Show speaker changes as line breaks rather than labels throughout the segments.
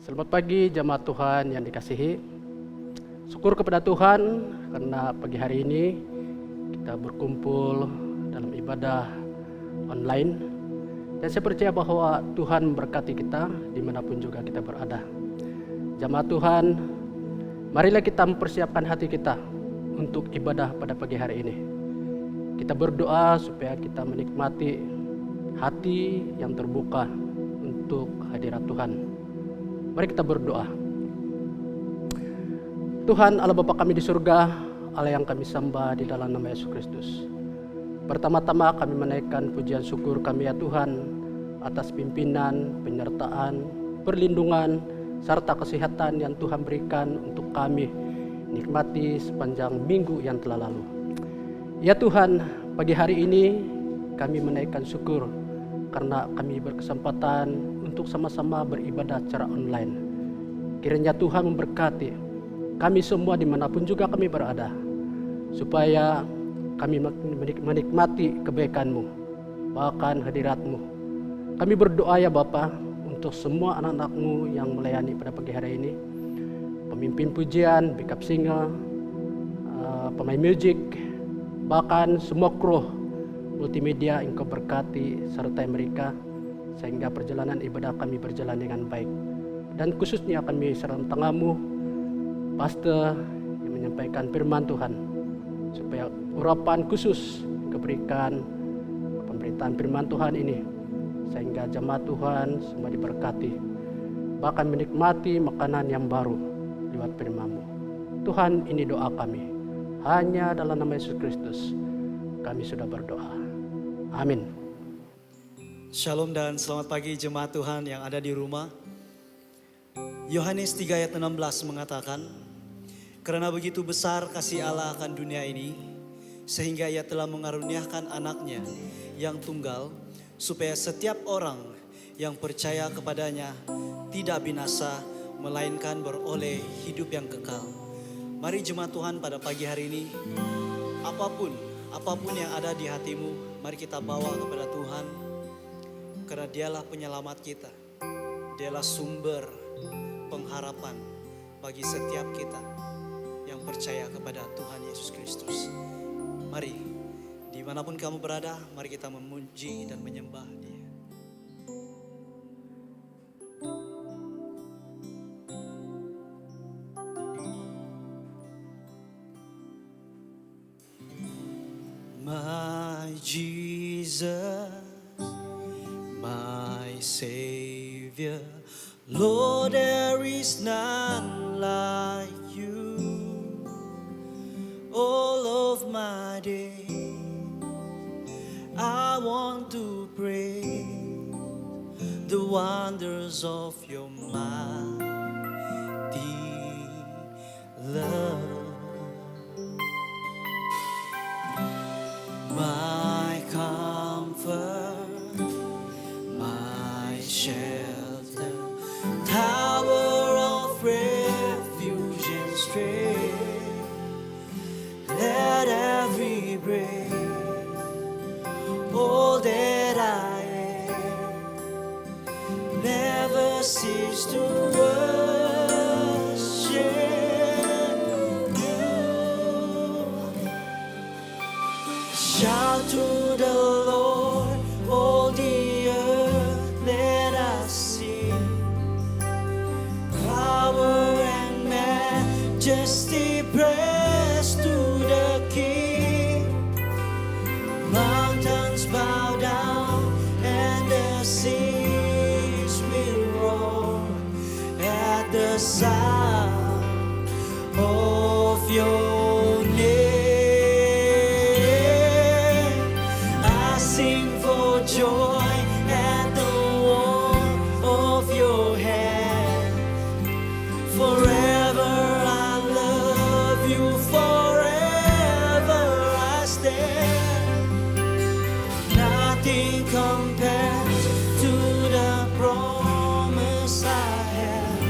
Selamat pagi jemaat Tuhan yang dikasihi. Syukur kepada Tuhan karena pagi hari ini kita berkumpul dalam ibadah online. Dan saya percaya bahwa Tuhan memberkati kita dimanapun juga kita berada. Jemaat Tuhan, marilah kita mempersiapkan hati kita untuk ibadah pada pagi hari ini. Kita berdoa supaya kita menikmati hati yang terbuka untuk hadirat Tuhan. Mari kita berdoa. Tuhan Allah Bapa kami di surga, Allah yang kami sembah di dalam nama Yesus Kristus. Pertama-tama kami menaikkan pujian syukur kami ya Tuhan atas pimpinan, penyertaan, perlindungan, serta kesehatan yang Tuhan berikan untuk kami nikmati sepanjang minggu yang telah lalu. Ya Tuhan, pagi hari ini kami menaikkan syukur karena kami berkesempatan untuk sama-sama beribadah secara online. Kiranya Tuhan memberkati kami semua dimanapun juga kami berada, supaya kami menikmati kebaikan-Mu, bahkan hadirat-Mu. Kami berdoa ya Bapa untuk semua anak-anak-Mu yang melayani pada pagi hari ini, pemimpin pujian, backup singer, pemain musik, bahkan semua kru multimedia Engkau berkati sertai mereka sehingga perjalanan ibadah kami berjalan dengan baik. Dan khususnya kami serta tangan-Mu, pastor yang menyampaikan firman Tuhan, supaya urapan khusus keberikan pemberitaan firman Tuhan ini sehingga jemaat Tuhan semua diberkati, bahkan menikmati makanan yang baru lewat firman-Mu. Tuhan, ini doa kami, hanya dalam nama Yesus Kristus kami sudah berdoa. Amin.
Shalom dan selamat pagi jemaat Tuhan yang ada di rumah. Yohanes 3 ayat 16 mengatakan, karena begitu besar kasih Allah akan dunia ini, sehingga Ia telah mengaruniakan anaknya yang tunggal, supaya setiap orang yang percaya kepadanya tidak binasa, melainkan beroleh hidup yang kekal. Mari jemaat Tuhan pada pagi hari ini, apapun yang ada di hatimu, mari kita bawa kepada Tuhan. Karena Dialah penyelamat kita. Dialah sumber pengharapan bagi setiap kita yang percaya kepada Tuhan Yesus Kristus. Mari, dimanapun kamu berada, mari kita memuji dan menyembah Dia. My Jesus, my Savior, Lord, there is none like You. All of my day, I want to pray the wonders of Your mighty love. My comfort, my shelter, tower of refuge and strength. Let every breath, all that I am, never cease to worship You. Shout to the Lord, all the earth, let us sing. Power and majesty, praise to the King. Mountains bow down and the seas will roar at the sound of Your name. Joy at the warmth of Your hand. Forever I love You, forever I stand. Nothing compares to the promise I have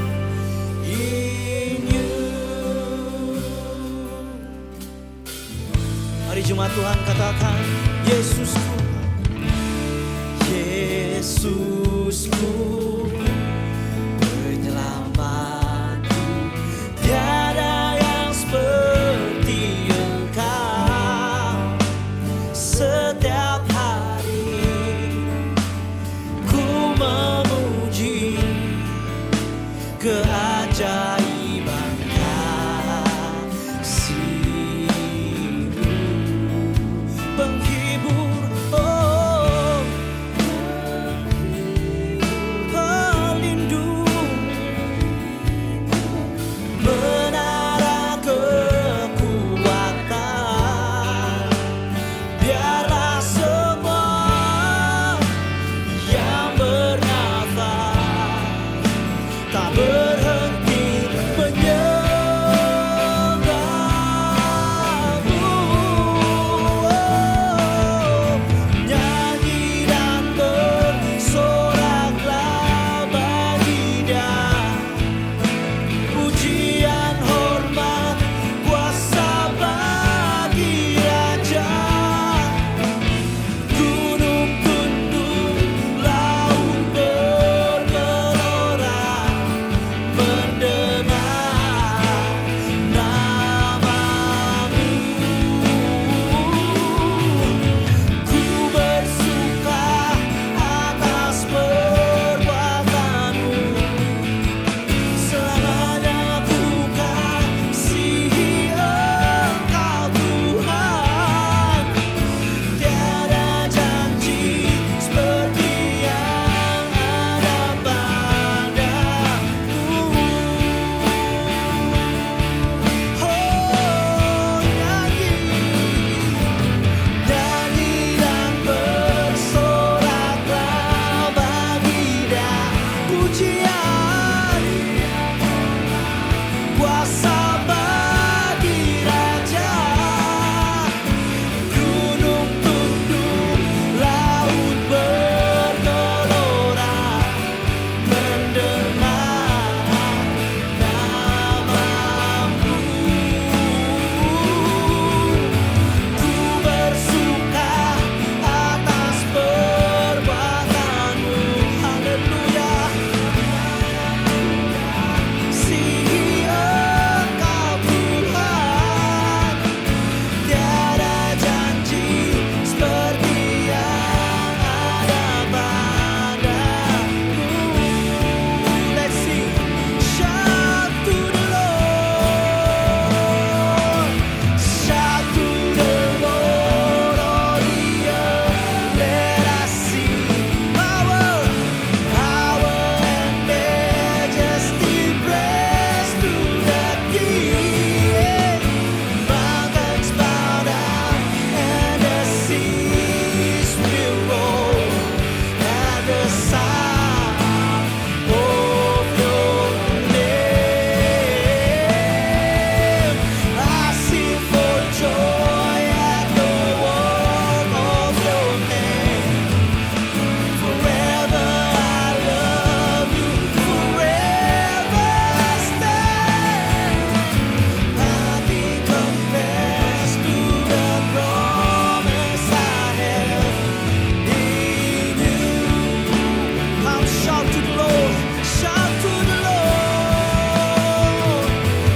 Shout to the Lord, shout to the Lord,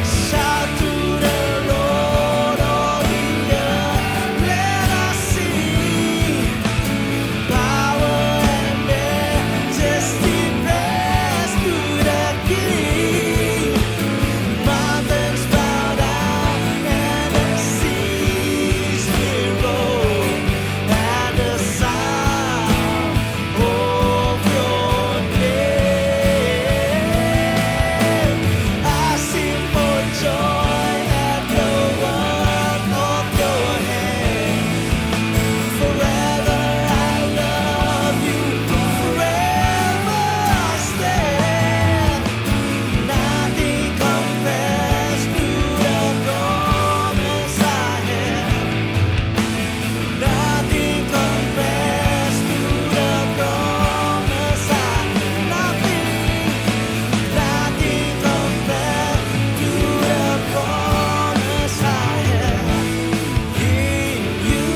shout to the Lord, all the earth. Let us sing. Power and majesty praise to the King. Mountains bow down and the seas will roll at the sound of your name. I sing for joy at the work of your hand. Forever I love you, forever I stand. Nothing compares to the promise I have. Nothing compares to the promise I have. Nothing compares to the promise I have in you.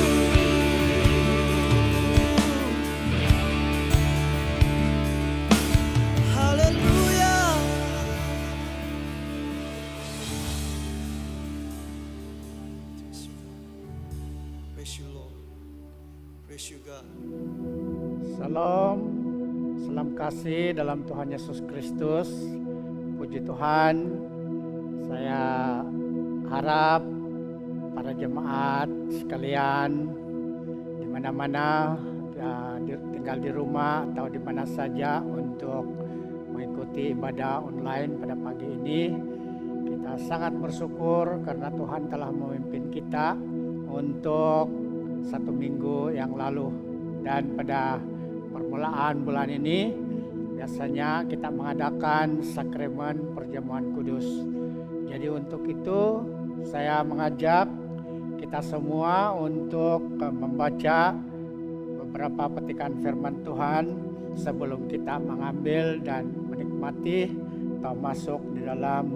Hallelujah. Praise you, Lord. Praise you, God.
Salam, salam kasih dalam Tuhan Yesus Kristus. Puji Tuhan, saya harap para jemaat sekalian di mana-mana, tinggal di rumah atau di mana saja untuk mengikuti ibadah online pada pagi ini. Kita sangat bersyukur karena Tuhan telah memimpin kita untuk 1 minggu yang lalu, dan pada permulaan bulan ini biasanya kita mengadakan sakramen perjamuan kudus. Jadi untuk itu saya mengajak kita semua untuk membaca beberapa petikan firman Tuhan sebelum kita mengambil dan menikmati atau masuk di dalam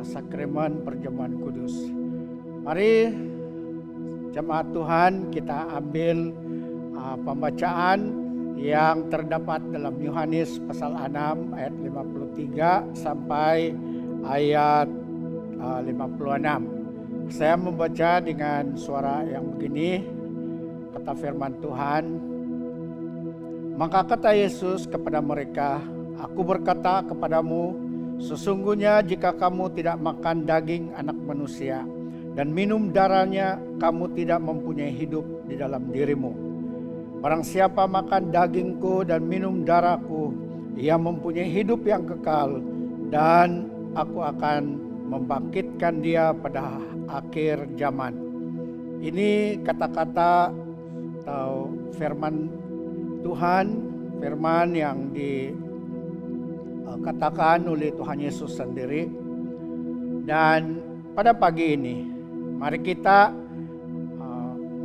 sakramen perjamuan kudus. Mari jemaat Tuhan, kita ambil pembacaan yang terdapat dalam Yohanes pasal 6 ayat 53 sampai ayat 56. Saya membaca dengan suara yang begini, kata firman Tuhan. Maka kata Yesus kepada mereka, Aku berkata kepadamu, sesungguhnya jika kamu tidak makan daging anak manusia dan minum darahnya, kamu tidak mempunyai hidup di dalam dirimu. Barang siapa makan dagingku dan minum darahku, ia mempunyai hidup yang kekal, dan aku akan membangkitkan dia pada akhir zaman. Ini kata-kata atau firman Tuhan, firman yang dikatakan oleh Tuhan Yesus sendiri. Dan pada pagi ini, mari kita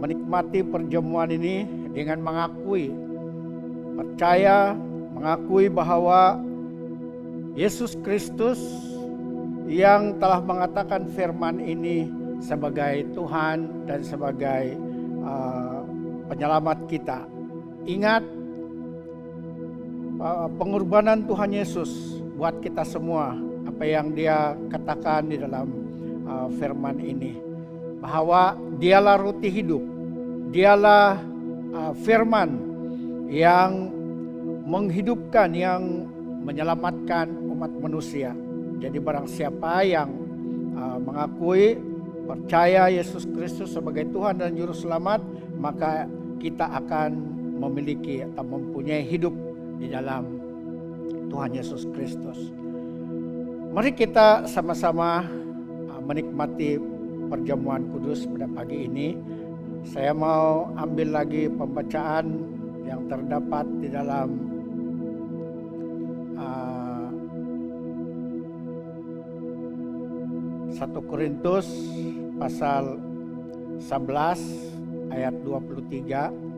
menikmati perjamuan ini dengan mengakui bahwa Yesus Kristus yang telah mengatakan firman ini sebagai Tuhan dan sebagai penyelamat kita. Ingat pengorbanan Tuhan Yesus buat kita semua, apa yang Dia katakan di dalam firman ini, bahwa Dialah roti hidup, Dialah firman yang menghidupkan, yang menyelamatkan umat manusia. Jadi barang siapa yang mengakui, percaya Yesus Kristus sebagai Tuhan dan Juru Selamat, maka kita akan memiliki atau mempunyai hidup di dalam Tuhan Yesus Kristus. Mari kita sama-sama menikmati perjamuan kudus pada pagi ini. Saya mau ambil lagi pembacaan yang terdapat di dalam 1 Korintus pasal 11 ayat 23.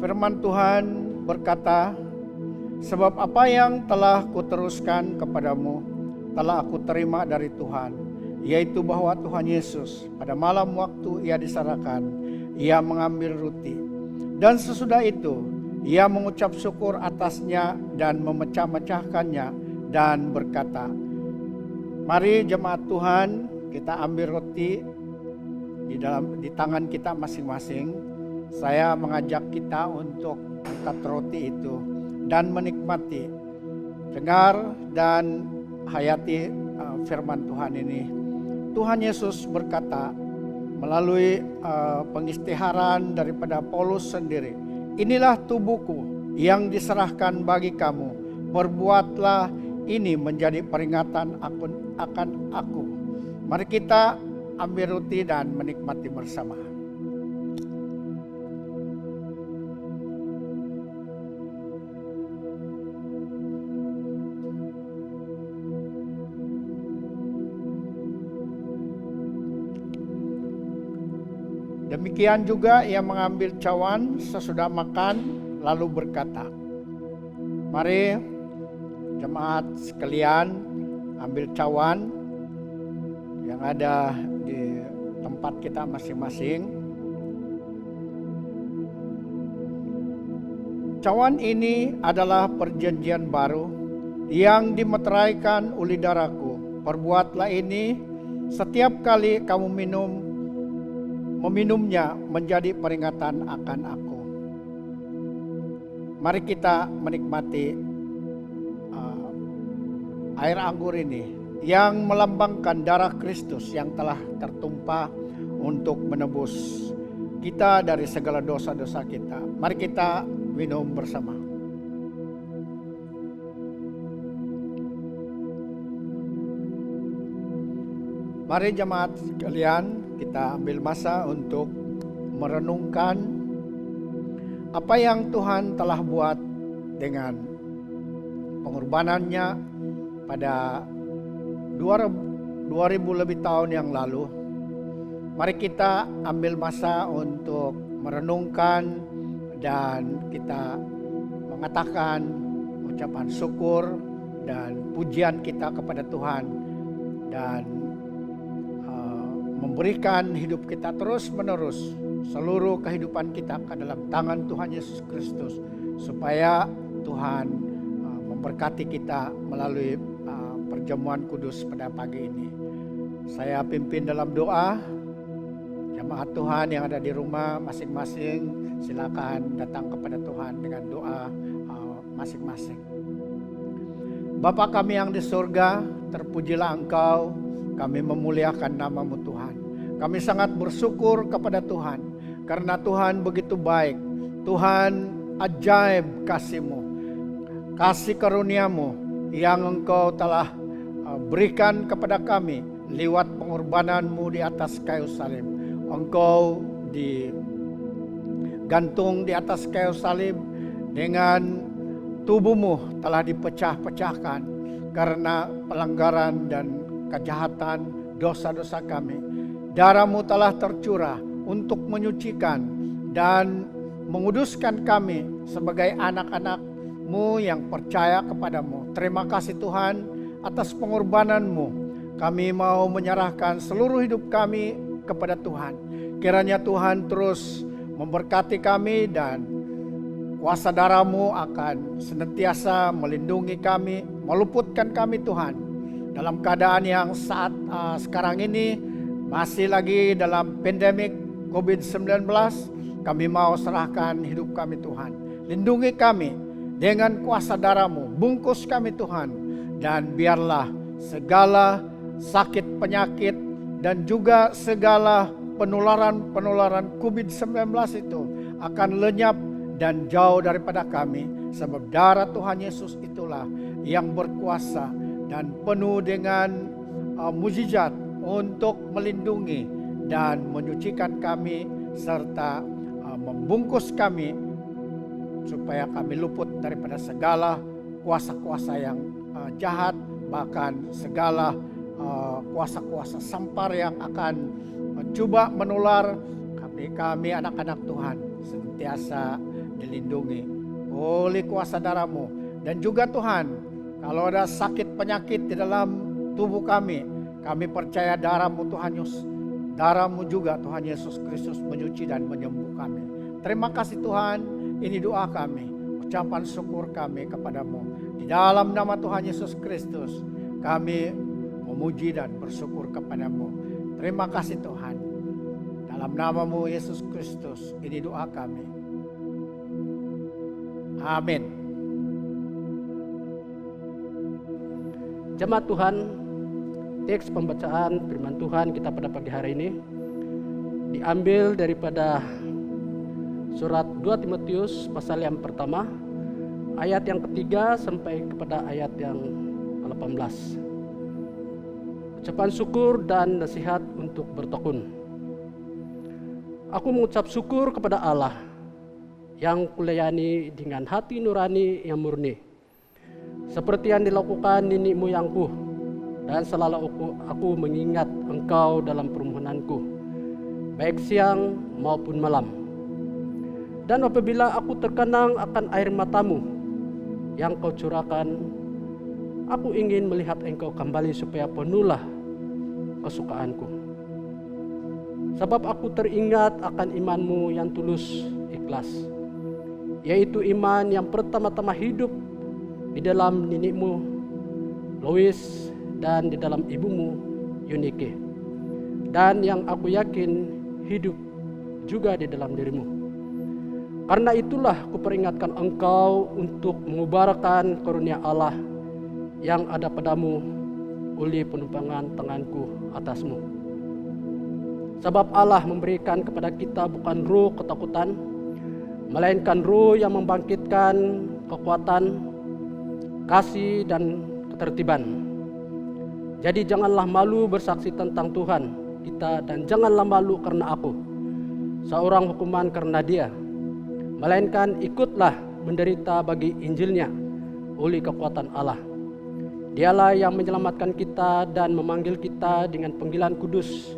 Firman Tuhan berkata, sebab apa yang telah kuteruskan kepadamu telah aku terima dari Tuhan, yaitu bahwa Tuhan Yesus pada malam waktu ia diserahkan, ia mengambil roti. Dan sesudah itu, ia mengucap syukur atasnya dan memecah-mecahkannya dan berkata, "Mari jemaat Tuhan, kita ambil roti di tangan kita masing-masing. Saya mengajak kita untuk angkat roti itu dan menikmati. Dengar dan hayati firman Tuhan ini." Tuhan Yesus berkata melalui pengistiharan daripada Paulus sendiri, "Inilah tubuhku yang diserahkan bagi kamu. Perbuatlah ini menjadi peringatan akan aku." Mari kita ambil roti dan menikmati bersama. Demikian juga ia mengambil cawan sesudah makan lalu berkata, "Mari jemaat sekalian ambil cawan yang ada di tempat kita masing-masing." Cawan ini adalah perjanjian baru yang dimeteraikan oleh darahku. Perbuatlah ini setiap kali kamu meminumnya menjadi peringatan akan aku. Mari kita menikmati air anggur ini yang melambangkan darah Kristus yang telah tertumpah untuk menebus kita dari segala dosa-dosa kita. Mari kita minum bersama. Mari jemaat sekalian, kita ambil masa untuk merenungkan apa yang Tuhan telah buat dengan pengorbanannya pada 2000 lebih tahun yang lalu. Mari kita ambil masa untuk merenungkan dan kita mengatakan ucapan syukur dan pujian kita kepada Tuhan dan memberikan hidup kita terus-menerus, seluruh kehidupan kita ke dalam tangan Tuhan Yesus Kristus, supaya Tuhan memberkati kita melalui perjamuan kudus pada pagi ini. Saya pimpin dalam doa. Jemaat Tuhan yang ada di rumah masing-masing, silakan datang kepada Tuhan dengan doa masing-masing. Bapa kami yang di surga, terpujilah Engkau. Kami memuliakan nama-Mu Tuhan. Kami sangat bersyukur kepada Tuhan karena Tuhan begitu baik. Tuhan ajaib kasih-Mu, kasih karunia-Mu yang Engkau telah berikan kepada kami lewat pengorbanan-Mu di atas kayu salib. Engkau digantung di atas kayu salib dengan tubuh-Mu telah dipecah-pecahkan karena pelanggaran dan kejahatan dosa-dosa kami. Darah-Mu telah tercurah untuk menyucikan dan menguduskan kami sebagai anak-anak-Mu yang percaya kepada-Mu. Terima kasih Tuhan atas pengorbanan-Mu. Kami mau menyerahkan seluruh hidup kami kepada Tuhan. Kiranya Tuhan terus memberkati kami dan kuasa darah-Mu akan senantiasa melindungi kami, meluputkan kami Tuhan. Dalam keadaan yang saat sekarang ini masih lagi dalam pandemik COVID-19, kami mau serahkan hidup kami Tuhan. Lindungi kami dengan kuasa darah-Mu, bungkus kami Tuhan, dan biarlah segala sakit penyakit dan juga segala penularan COVID-19 itu akan lenyap dan jauh daripada kami, sebab darah Tuhan Yesus itulah yang berkuasa dan penuh dengan mukjizat untuk melindungi dan menyucikan kami serta membungkus kami supaya kami luput daripada segala kuasa-kuasa yang jahat, bahkan segala kuasa-kuasa sampar yang akan mencoba menular. Kami anak-anak Tuhan senantiasa dilindungi oleh kuasa darah-Mu. Dan juga Tuhan, kalau ada sakit penyakit di dalam tubuh kami, Kami percaya darah-Mu Tuhan Yesus, darah-Mu juga Tuhan Yesus Kristus menyuci dan menyembuh kami. Terima kasih Tuhan, ini doa kami, ucapan syukur kami kepadamu. Di dalam nama Tuhan Yesus Kristus, kami memuji dan bersyukur kepadamu. Terima kasih Tuhan. Dalam nama-Mu Yesus Kristus, ini doa kami. Amin.
Jemaat Tuhan, teks pembacaan firman Tuhan kita pada pagi hari ini diambil daripada surat 2 Timotius pasal yang pertama, ayat yang ketiga sampai kepada ayat yang 18. Ucapan syukur dan nasihat untuk bertekun. Aku mengucap syukur kepada Allah yang kulayani dengan hati nurani yang murni, seperti yang dilakukan nenek moyangku, dan selalu aku mengingat engkau dalam permohonanku, baik siang maupun malam. Dan apabila aku terkenang akan air matamu yang kau curahkan, aku ingin melihat engkau kembali supaya penuhlah kesukaanku. Sebab aku teringat akan imanmu yang tulus ikhlas, yaitu iman yang pertama-tama hidup di dalam nenekmu Lois dan di dalam ibumu Eunike, dan yang aku yakin hidup juga di dalam dirimu. Karena itulah kuperingatkan engkau untuk mengubarkan karunia Allah yang ada padamu oleh penumpangan tanganku atasmu. Sebab Allah memberikan kepada kita bukan roh ketakutan, melainkan roh yang membangkitkan kekuatan, kasih dan ketertiban. Jadi janganlah malu bersaksi tentang Tuhan kita, dan janganlah malu karena aku, seorang hukuman karena Dia, melainkan ikutlah menderita bagi Injilnya oleh kekuatan Allah. Dialah yang menyelamatkan kita dan memanggil kita dengan panggilan kudus,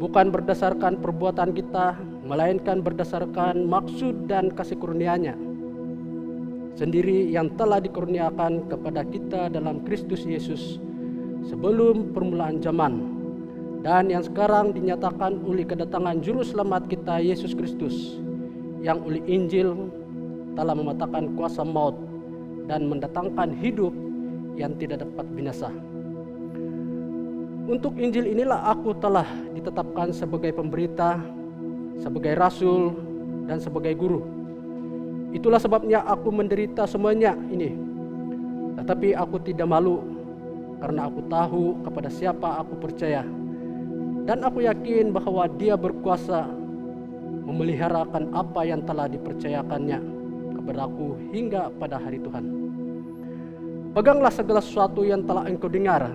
bukan berdasarkan perbuatan kita, melainkan berdasarkan maksud dan kasih karunia-Nya sendiri yang telah dikurniakan kepada kita dalam Kristus Yesus sebelum permulaan zaman, dan yang sekarang dinyatakan oleh kedatangan Juru Selamat kita Yesus Kristus, yang oleh Injil telah mematahkan kuasa maut dan mendatangkan hidup yang tidak dapat binasa. Untuk Injil inilah aku telah ditetapkan sebagai pemberita, sebagai rasul, dan sebagai guru. Itulah sebabnya aku menderita semuanya ini. Tetapi aku tidak malu, karena aku tahu kepada siapa aku percaya. Dan aku yakin bahwa Dia berkuasa memeliharakan apa yang telah dipercayakannya kepadaku hingga pada hari Tuhan. Peganglah segala sesuatu yang telah engkau dengar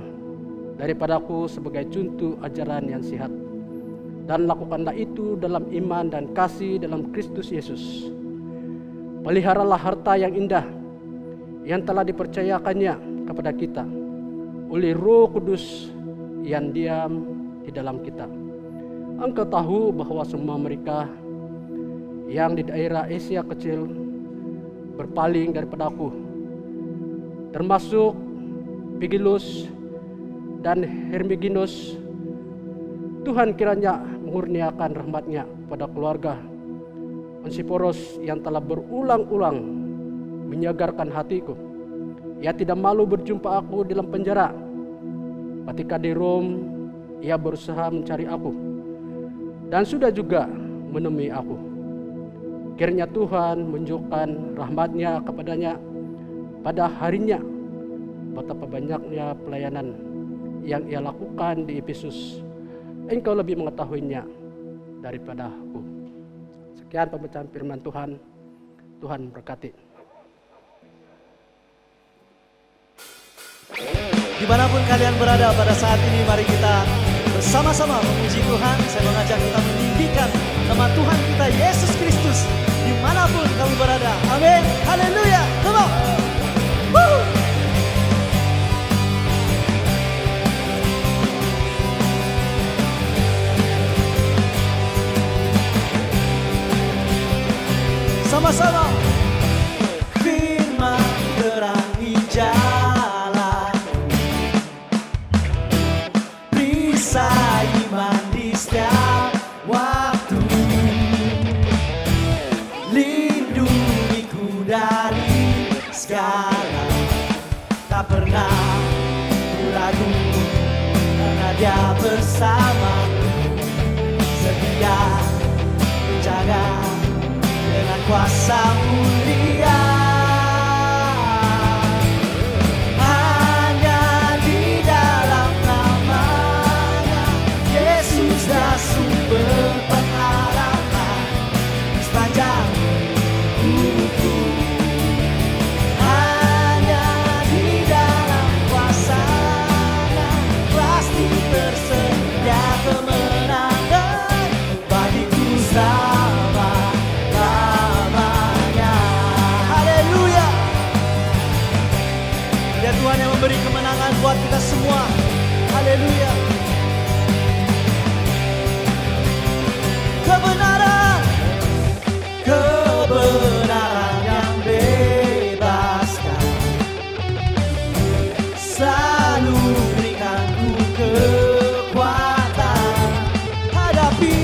daripadaku sebagai contoh ajaran yang sehat, dan lakukanlah itu dalam iman dan kasih dalam Kristus Yesus. Peliharalah harta yang indah yang telah dipercayakannya kepada kita oleh Roh Kudus yang diam di dalam kita. Engkau tahu bahwa semua mereka yang di daerah Asia kecil berpaling daripadaku, termasuk Pigilus dan Hermogenes. Tuhan kiranya mengurniakan rahmat-Nya pada keluarga Onesiphorus yang telah berulang-ulang menyegarkan hatiku. Ia tidak malu berjumpa aku dalam penjara. Ketika di Rom, ia berusaha mencari aku dan sudah juga menemui aku. Kiranya Tuhan menunjukkan rahmat-Nya kepadanya pada harinya. Betapa banyaknya pelayanan yang ia lakukan di Efesus, engkau lebih mengetahuinya daripada aku. Sekian pembacaan firman Tuhan. Tuhan berkati.
Dimanapun kalian berada pada saat ini, mari kita bersama-sama memuji Tuhan. Saya mengajak kita meninggikan nama Tuhan kita Yesus Kristus dimanapun kamu berada. Amin. Haleluya. Come on. Woo. Sama-sama. Firman terangi jalan, Dia bersamaku, setia menjaga dengan kuasa mulia. Hanya di dalam namanya Yesus dah sumber pengharapan di sepanjang hidupku. Hanya di dalam kuasa-Nya pasti tersedia kemenangan bagiku selama-lamanya. Haleluya. Ya Tuhan yang memberi kemenangan buat kita semua. Haleluya. Kebenaran, kebenaran yang bebaskan, selalu berikan ku kekuatan hadapi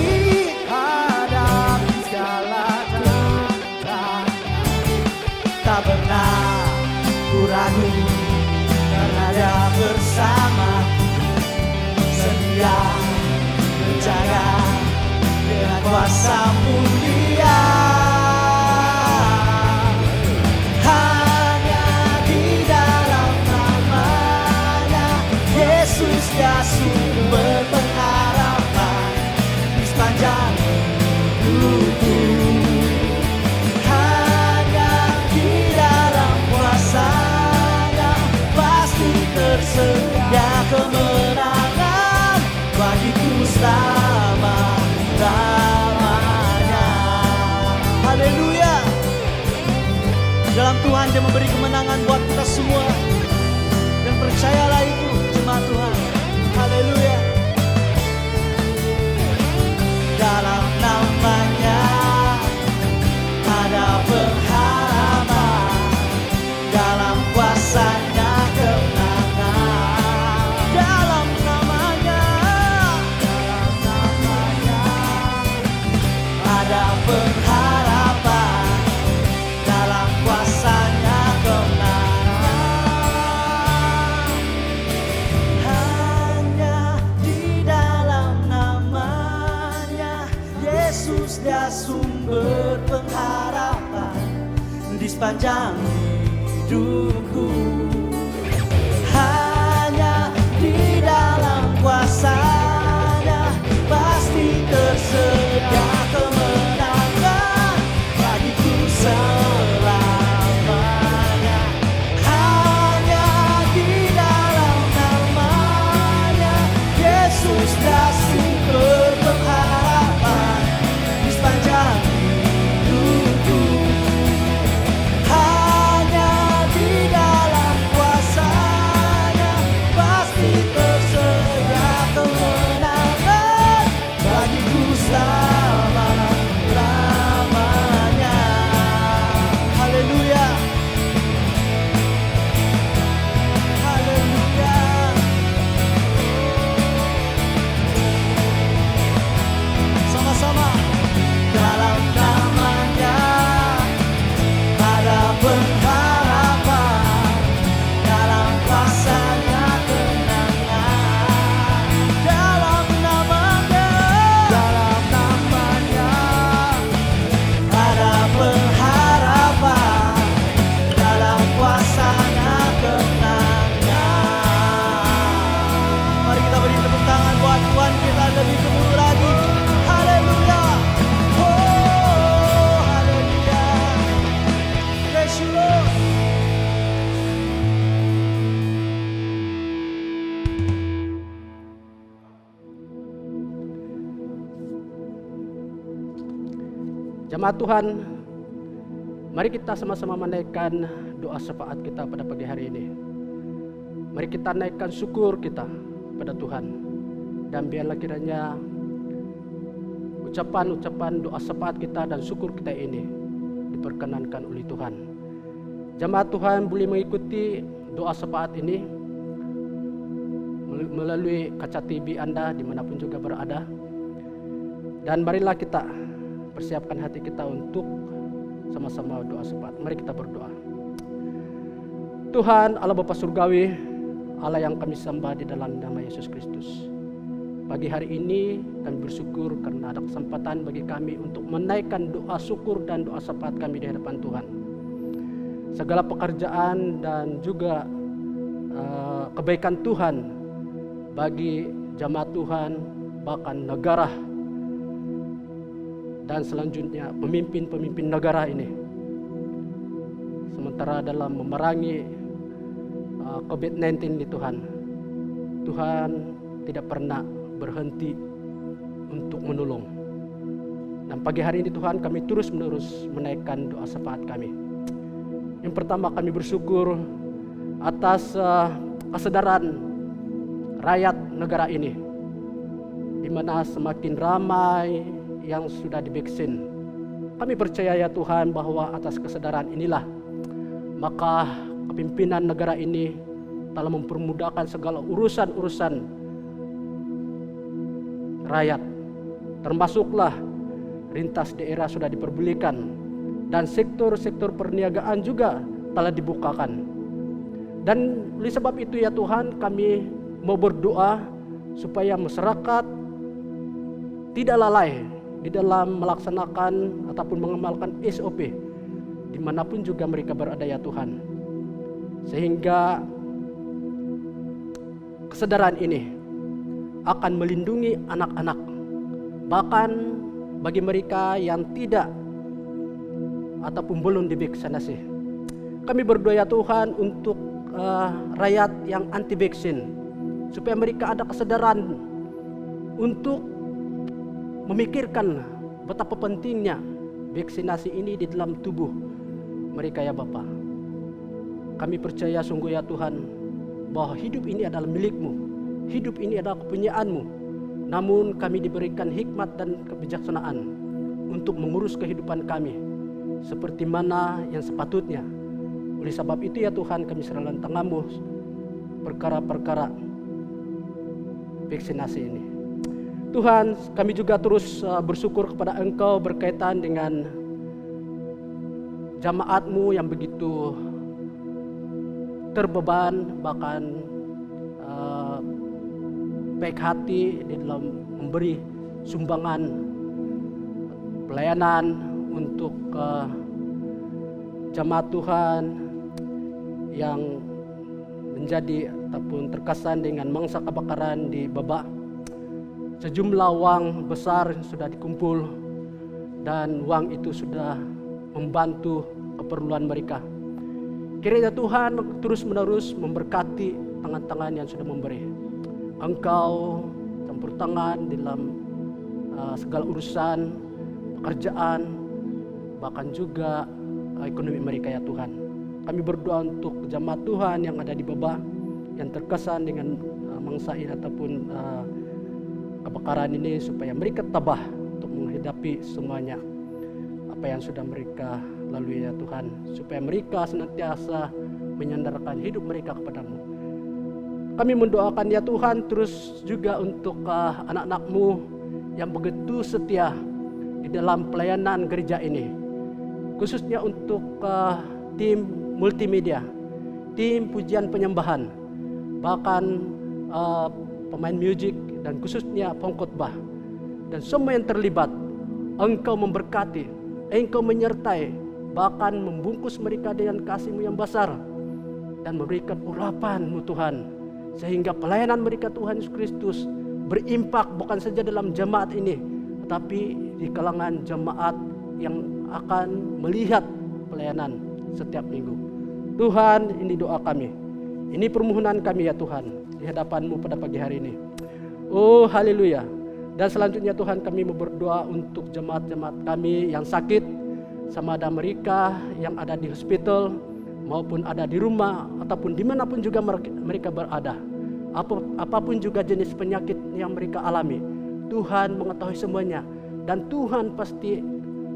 segala tantangan. Tak pernah ku ragu karena Dia bersamaku, setia menjaga dengan kuasa mulia. Hanya di dalam namanya Yesus Dia sumber pengharapan di sepanjang hidupku. Hanya di dalam kuasa-Nya pasti tersedia kemenangan bagiku selama-lamanya. Haleluya. Dalam Tuhan Dia memberi kemenangan buat kita semua. Dan percayalah itu jemaat Tuhan. Haleluya. Dalam namanya ada pengharapan, dalam kuasa-Nya kemenangan. Dalam namanya ada pengharapan, dalam kuasa-Nya kemenangan. Hanya di dalam namanya Yesus Dia sumber pengharapan di sepanjang hidupku. Hanya di dalam kuasa-Nya pasti tersedia kemenangan bagiku selamanya. Hanya di dalam namanya Yesus Dia sumber pengharapan di sepanjang hidupku. Hanya di dalam kuasa-Nya pasti tersedia kemenangan bagiku selama-lamanya. Haleluya. Haleluya. Sama-sama. Dalam namanya ada pengharapan, dalam kuasa-Nya kemenangan. Dalam namanya ada pengharapan, dalam kuasa-Nya kemenangan. Mari kita beri tepuk tangan buat Tuhan kita lebih gemuruh lagi. Haleluya. Oh, haleluya. Praise you, Lord.
Jemaat Tuhan, mari kita sama-sama menaikkan doa syafaat kita pada pagi hari ini. Mari kita naikkan syukur kita pada Tuhan. Dan biarlah kiranya ucapan-ucapan doa syafaat kita dan syukur kita ini diperkenankan oleh Tuhan. Jemaat Tuhan boleh mengikuti doa syafaat ini melalui kaca TV Anda dimanapun juga berada. Dan marilah kita persiapkan hati kita untuk sama-sama doa syafaat. Mari kita berdoa. Tuhan Allah Bapa Surgawi, Allah yang kami sembah di dalam nama Yesus Kristus. Pagi hari ini kami bersyukur karena ada kesempatan bagi kami untuk menaikkan doa syukur dan doa syafaat kami di hadapan Tuhan. Segala pekerjaan dan juga kebaikan Tuhan bagi jamaat Tuhan, bahkan negara, dan selanjutnya pemimpin-pemimpin negara ini. Sementara dalam memerangi COVID-19 di Tuhan tidak pernah berhenti untuk menolong. Dan pagi hari ini Tuhan, kami terus-menerus menaikkan doa syafaat kami. Yang pertama, kami bersyukur atas kesadaran rakyat negara ini, di mana semakin ramai yang sudah divaksin. Kami percaya ya Tuhan bahwa atas kesadaran inilah maka kepimpinan negara ini telah mempermudahkan segala urusan-urusan rakyat, termasuklah lintas daerah sudah diperbolehkan dan sektor-sektor perniagaan juga telah dibukakan. Dan oleh sebab itu ya Tuhan, kami mau berdoa supaya masyarakat tidak lalai di dalam melaksanakan ataupun mengamalkan SOP dimanapun juga mereka berada ya Tuhan, sehingga kesadaran ini akan melindungi anak-anak, bahkan bagi mereka yang tidak ataupun belum divaksinasi. Kami berdoa ya Tuhan untuk rakyat yang anti vaksin, supaya mereka ada kesadaran untuk memikirkan betapa pentingnya vaksinasi ini di dalam tubuh mereka ya Bapa. Kami percaya sungguh ya Tuhan bahwa hidup ini adalah milik-Mu. Hidup ini adalah kepunyaan-Mu. Namun kami diberikan hikmat dan kebijaksanaan untuk mengurus kehidupan kami seperti mana yang sepatutnya. Oleh sebab itu ya Tuhan, kami serahkan tangan-Mu perkara-perkara vaksinasi ini. Tuhan, kami juga terus bersyukur kepada Engkau berkaitan dengan jamaat-Mu yang begitu terbeban, bahkan baik hati di dalam memberi sumbangan pelayanan untuk jamaat Tuhan yang menjadi ataupun terkesan dengan mangsa kebakaran di Babak. Sejumlah uang besar sudah dikumpul dan uang itu sudah membantu keperluan mereka. Kiranya Tuhan terus-menerus memberkati tangan-tangan yang sudah memberi. Engkau campur tangan dalam segala urusan pekerjaan, bahkan juga ekonomi mereka ya Tuhan. Kami berdoa untuk jemaat Tuhan yang ada di Babak, yang terkesan dengan mangsa ini ataupun kebakaran ini, supaya mereka tabah untuk menghadapi semuanya apa yang sudah mereka lalui ya Tuhan, supaya mereka senantiasa menyandarkan hidup mereka kepadamu. Kami mendoakan ya Tuhan terus juga untuk anak-anak-Mu yang begitu setia di dalam pelayanan gereja ini, khususnya untuk tim multimedia, tim pujian penyembahan, bahkan pemain musik dan khususnya pengkhotbah dan semua yang terlibat. Engkau memberkati, Engkau menyertai, bahkan membungkus mereka dengan kasih-Mu yang besar dan memberikan urapan-Mu Tuhan, sehingga pelayanan mereka Tuhan Yesus Kristus berimpak bukan saja dalam jemaat ini, tetapi di kalangan jemaat yang akan melihat pelayanan setiap minggu. Tuhan, ini doa kami, ini permohonan kami ya Tuhan di hadapan-Mu pada pagi hari ini. Oh haleluya. Dan selanjutnya Tuhan, kami mau berdoa untuk jemaat-jemaat kami yang sakit, sama ada mereka yang ada di hospital maupun ada di rumah ataupun dimanapun juga mereka berada. Apapun juga jenis penyakit yang mereka alami, Tuhan mengetahui semuanya, dan Tuhan pasti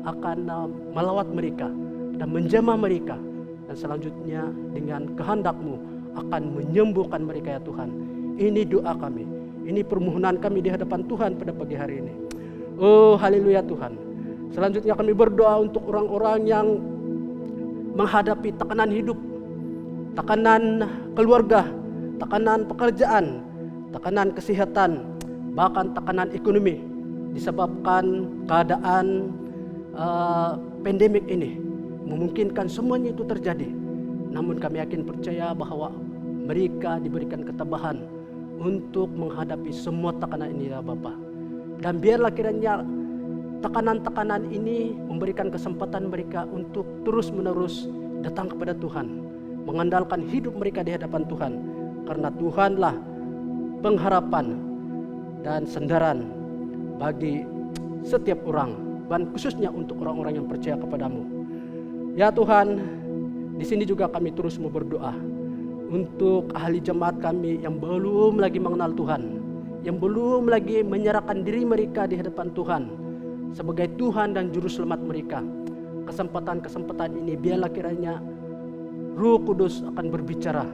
akan melawat mereka dan menjamah mereka, dan selanjutnya dengan kehendak-Mu akan menyembuhkan mereka ya Tuhan. Ini doa kami, ini permohonan kami di hadapan Tuhan pada pagi hari ini. Oh haleluya Tuhan. Selanjutnya kami berdoa untuk orang-orang yang menghadapi tekanan hidup, tekanan keluarga, tekanan pekerjaan, tekanan kesehatan, bahkan tekanan ekonomi disebabkan keadaan pandemik ini memungkinkan semuanya itu terjadi. Namun kami yakin percaya bahwa mereka diberikan ketabahan untuk menghadapi semua tekanan ini ya Bapa. Dan biarlah kiranya tekanan-tekanan ini memberikan kesempatan mereka untuk terus-menerus datang kepada Tuhan, mengandalkan hidup mereka di hadapan Tuhan, karena Tuhanlah pengharapan dan sandaran bagi setiap orang, dan khususnya untuk orang-orang yang percaya kepadamu. Ya Tuhan, di sini juga kami terus mau berdoa untuk ahli jemaat kami yang belum lagi mengenal Tuhan, yang belum lagi menyerahkan diri mereka di hadapan Tuhan sebagai Tuhan dan Juru Selamat mereka. Kesempatan-kesempatan ini biarlah kiranya Roh Kudus akan berbicara,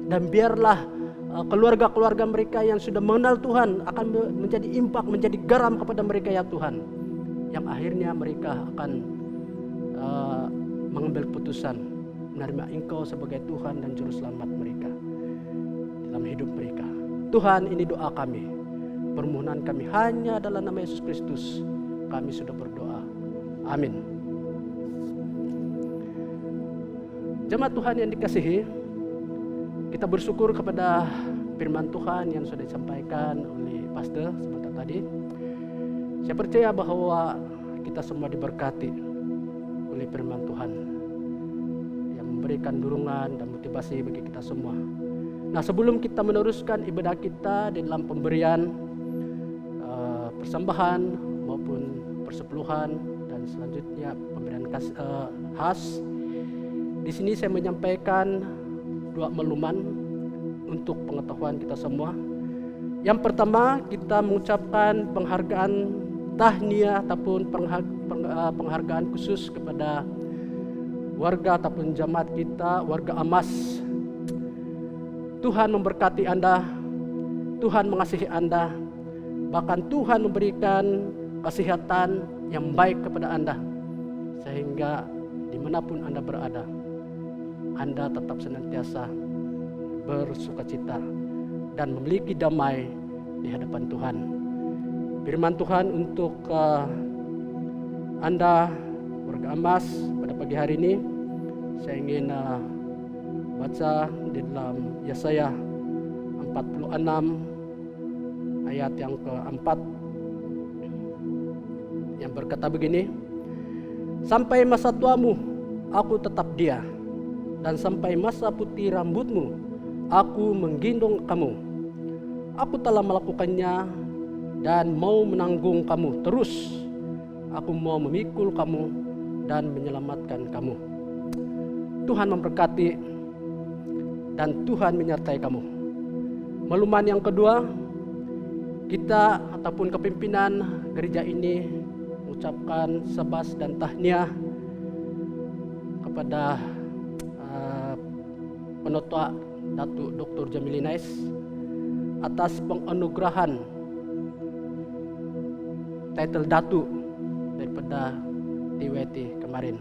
dan biarlah keluarga-keluarga mereka yang sudah mengenal Tuhan akan menjadi impak, menjadi garam kepada mereka ya Tuhan, yang akhirnya mereka akan mengambil putusan menerima Engkau sebagai Tuhan dan Juru Selamat mereka dalam hidup mereka. Tuhan, ini doa kami, permohonan kami hanya dalam nama Yesus Kristus kami sudah berdoa. Amin. Jemaat Tuhan yang dikasihi, kita bersyukur kepada firman Tuhan yang sudah disampaikan oleh Pastor sebentar tadi. Saya percaya bahwa kita semua diberkati oleh firman Tuhan yang memberikan dorongan dan motivasi bagi kita semua. Nah, sebelum kita meneruskan ibadah kita di dalam pemberian persembahan maupun persepuluhan dan selanjutnya pemberian khas, di sini saya menyampaikan dua makluman untuk pengetahuan kita semua. Yang pertama, kita mengucapkan penghargaan tahniah ataupun penghargaan khusus kepada warga ataupun jemaat kita, warga Amas. Tuhan memberkati Anda, Tuhan mengasihi Anda, bahkan Tuhan memberikan kesehatan yang baik kepada Anda, sehingga dimanapun Anda berada, Anda tetap senantiasa bersukacita dan memiliki damai di hadapan Tuhan. Firman Tuhan untuk Anda warga Amas pada pagi hari ini, saya ingin baca di dalam Yesaya 46 ayat yang keempat yang berkata begini, sampai masa tuamu aku tetap dia, dan sampai masa putih rambutmu aku menggendong kamu. Aku telah melakukannya dan mau menanggung kamu terus. Aku mau memikul kamu dan menyelamatkan kamu. Tuhan memberkati dan Tuhan menyertai kamu. Makluman yang kedua, kita ataupun kepimpinan gereja ini mengucapkan sabas dan tahniah kepada Penatua Datuk Dr. Jamilinais atas penganugerahan title Datuk daripada TWT kemarin.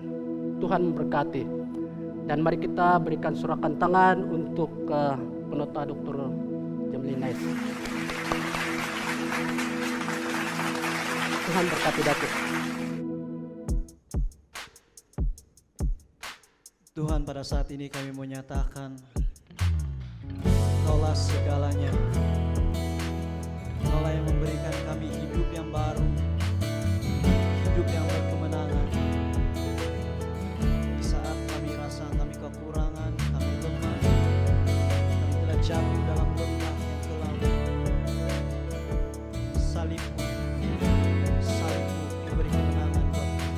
Tuhan memberkati. Dan mari kita berikan sorakan tangan untuk Penatua Dr. Jamilinais. Tuhan berkati Datuk.
Tuhan, pada saat ini kami menyatakan Kaulah segalanya. Kaulah yang memberikan kami hidup yang baru, hidup yang berkemenangan. Di saat kami rasa kami kekurangan, kami lemah, kami telah jatuh dalam lembah yang kelam. Salibmu memberi kemenangan buat kami.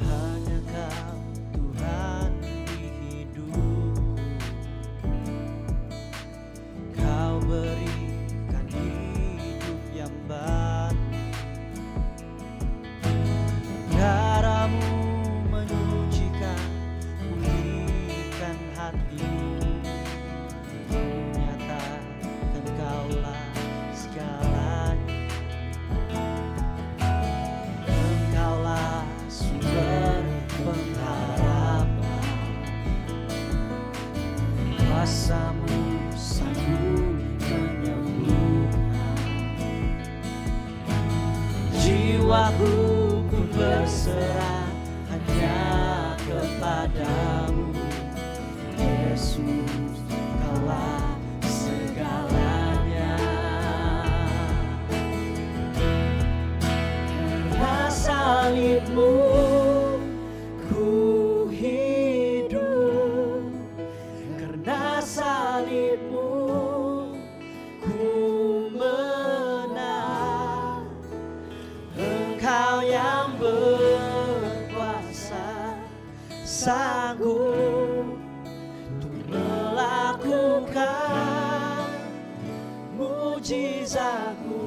Hanya Kau Tuhan di hidupku, Kau berikan hidup yang baru. Darah-Mu menyucikan, pulihkan hatiku, menyatakan Kaulah segalanya. Engkaulah sumber kuasa-Mu sanggup menyembuhkan. Jiwaku pun berserah hanya kepadamu, Yesus, Kaulah segalanya. Karena salib-Mu ku hidup, karena salib-Mu ku menang. Engkau yang berkuasa, sanggup untuk melakukan mujizat-Mu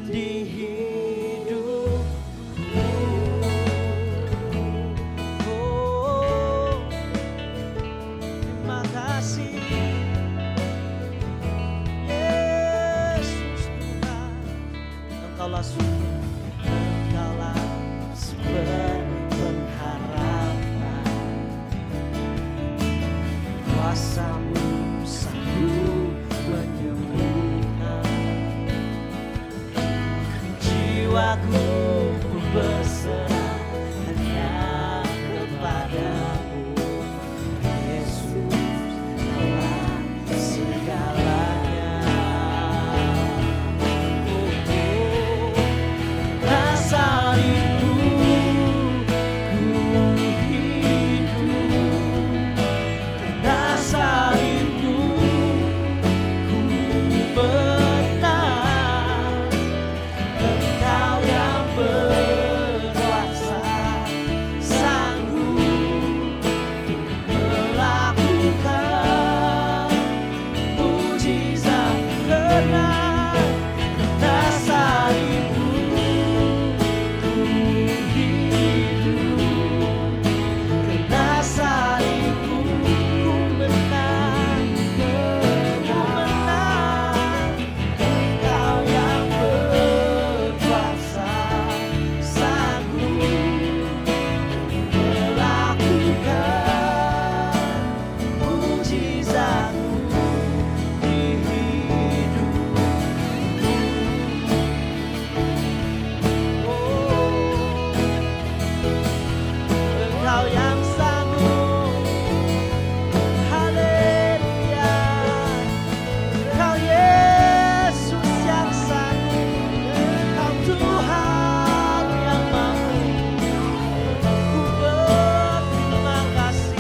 di hidupku. Oh, terima kasih Yesus Tuhan, Engkaulah sumber, Engkaulah sumber pengharapan. Kuasa-Mu sanggup menyembuhkan. Jiwaku pun berserah hanya kepadamu, Yesus, Kaulah segalanya. Karena salib-Mu ku hidup, karena salib-Mu ku menang. Engkau yang berkuasa, sanggup melakukan mujizat. Karena salib-Mu ku hidup, karena salib-Mu ku menang. Ku menang. Engkau yang berkuasa, sanggup melakukan mujizat-Mu di hidupku. Oh, Engkau yang sanggup, haleluya. Engkau Yesus yang sanggup, Engkau Tuhan yang mampu. Ku berterima kasih.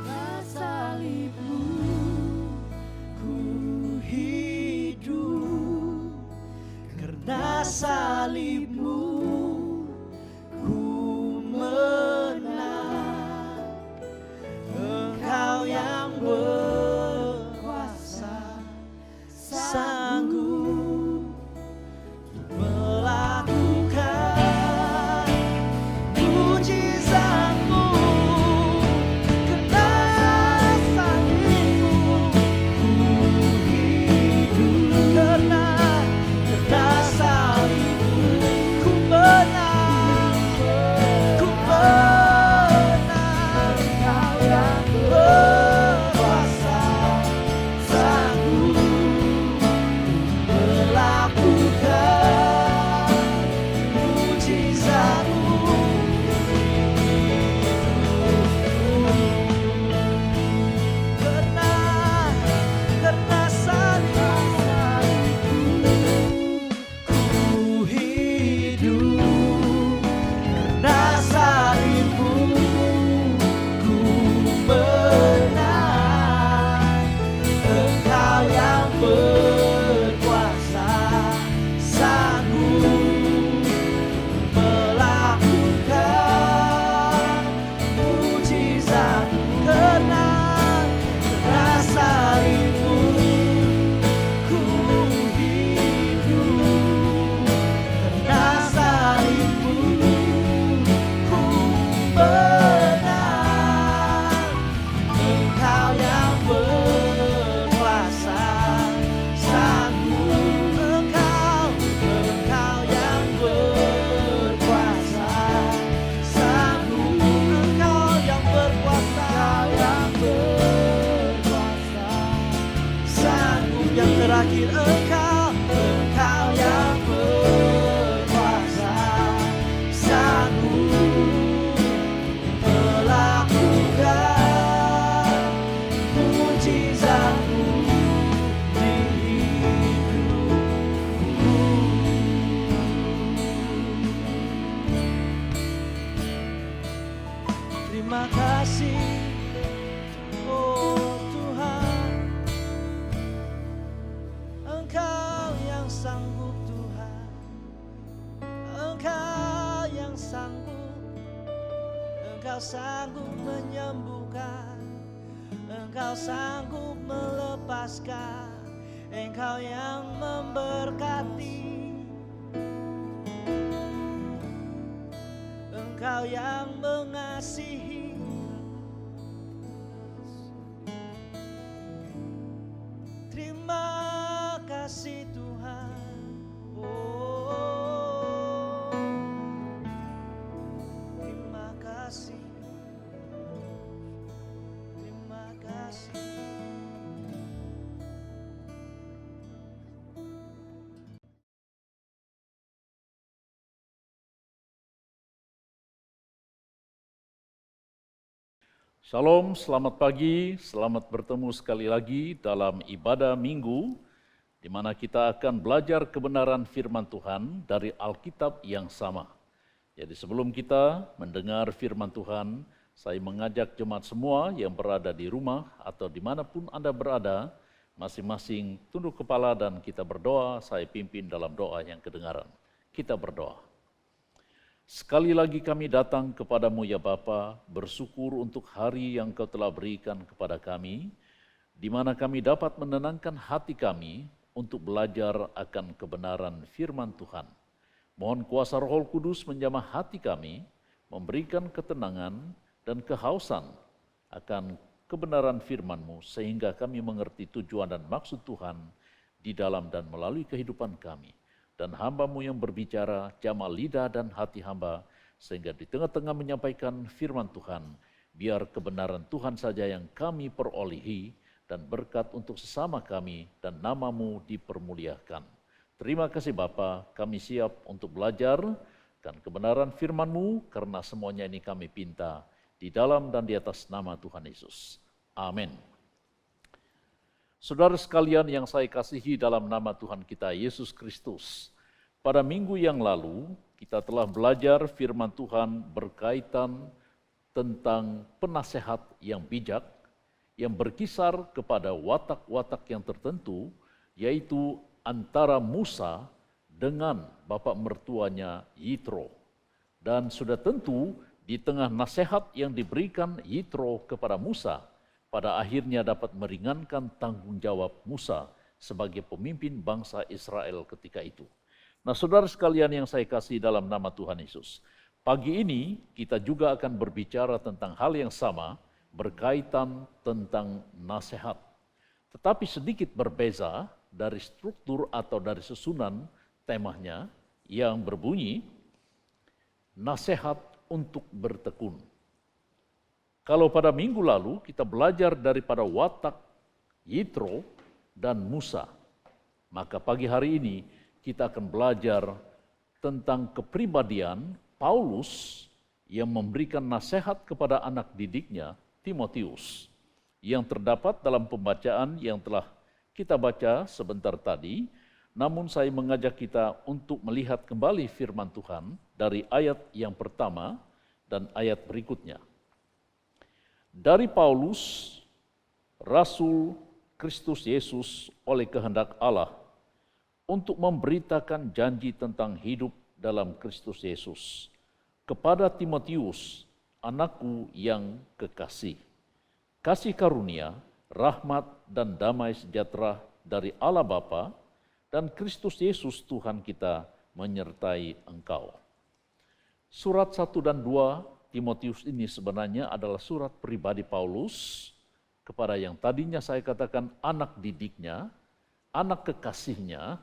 Karena salib-Mu ku hidup, karena salib-Mu ku menang. Engkau yang berkuasa, sanggup melakukan mujizat-Mu. Karena salib-Mu ku hidup, karena salib-Mu ku menang.
Engkau sanggup menyembuhkan, Engkau sanggup melepaskan, Engkau yang memberkati, Engkau yang mengasihi. Terima kasih Tuhan. Oh, terima kasih. Terima kasih.
Shalom, selamat pagi, selamat bertemu sekali lagi dalam ibadah minggu, di mana kita akan belajar kebenaran firman Tuhan dari Alkitab yang sama. Jadi sebelum kita mendengar firman Tuhan, saya mengajak jemaat semua yang berada di rumah atau dimanapun Anda berada, masing-masing tunduk kepala dan kita berdoa. Saya pimpin dalam doa yang kedengaran. Kita berdoa. Sekali lagi kami datang kepadamu ya Bapa, bersyukur untuk hari yang Kau telah berikan kepada kami, di mana kami dapat menenangkan hati kami untuk belajar akan kebenaran firman Tuhan. Mohon kuasa Roh Kudus menjamah hati kami, memberikan ketenangan dan kehausan akan kebenaran firman-Mu, sehingga kami mengerti tujuan dan maksud Tuhan di dalam dan melalui kehidupan kami. Dan hamba-Mu yang berbicara, jamah lidah dan hati hamba, sehingga di tengah-tengah menyampaikan firman Tuhan, biar kebenaran Tuhan saja yang kami perolehi, dan berkat untuk sesama kami, dan nama-Mu dipermuliakan. Terima kasih Bapa, kami siap untuk belajar, dan kebenaran firman-Mu, karena semuanya ini kami pinta, di dalam dan di atas nama Tuhan Yesus. Amin. Saudara sekalian yang saya kasihi dalam nama Tuhan kita Yesus Kristus, pada minggu yang lalu kita telah belajar firman Tuhan berkaitan tentang penasehat yang bijak yang berkisar kepada watak-watak yang tertentu, yaitu antara Musa dengan bapak mertuanya Yitro. Dan sudah tentu di tengah nasihat yang diberikan Yitro kepada Musa, pada akhirnya dapat meringankan tanggung jawab Musa sebagai pemimpin bangsa Israel ketika itu. Nah, saudara sekalian yang saya kasih dalam nama Tuhan Yesus, pagi ini kita juga akan berbicara tentang hal yang sama berkaitan tentang nasihat. Tetapi sedikit berbeza dari struktur atau dari susunan temanya yang berbunyi nasihat untuk bertekun. Kalau pada minggu lalu kita belajar daripada watak Yitro dan Musa, maka pagi hari ini kita akan belajar tentang kepribadian Paulus yang memberikan nasihat kepada anak didiknya Timotius, yang terdapat dalam pembacaan yang telah kita baca sebentar tadi. Namun saya mengajak kita untuk melihat kembali firman Tuhan dari ayat yang pertama dan ayat berikutnya. Dari Paulus, Rasul Kristus Yesus oleh kehendak Allah, untuk memberitakan janji tentang hidup dalam Kristus Yesus, kepada Timotius, anakku yang kekasih. Kasih karunia, rahmat dan damai sejahtera dari Allah Bapa dan Kristus Yesus Tuhan kita menyertai engkau. Surat 1 dan 2 Timotius ini sebenarnya adalah surat pribadi Paulus kepada yang tadinya saya katakan anak didiknya, anak kekasihnya,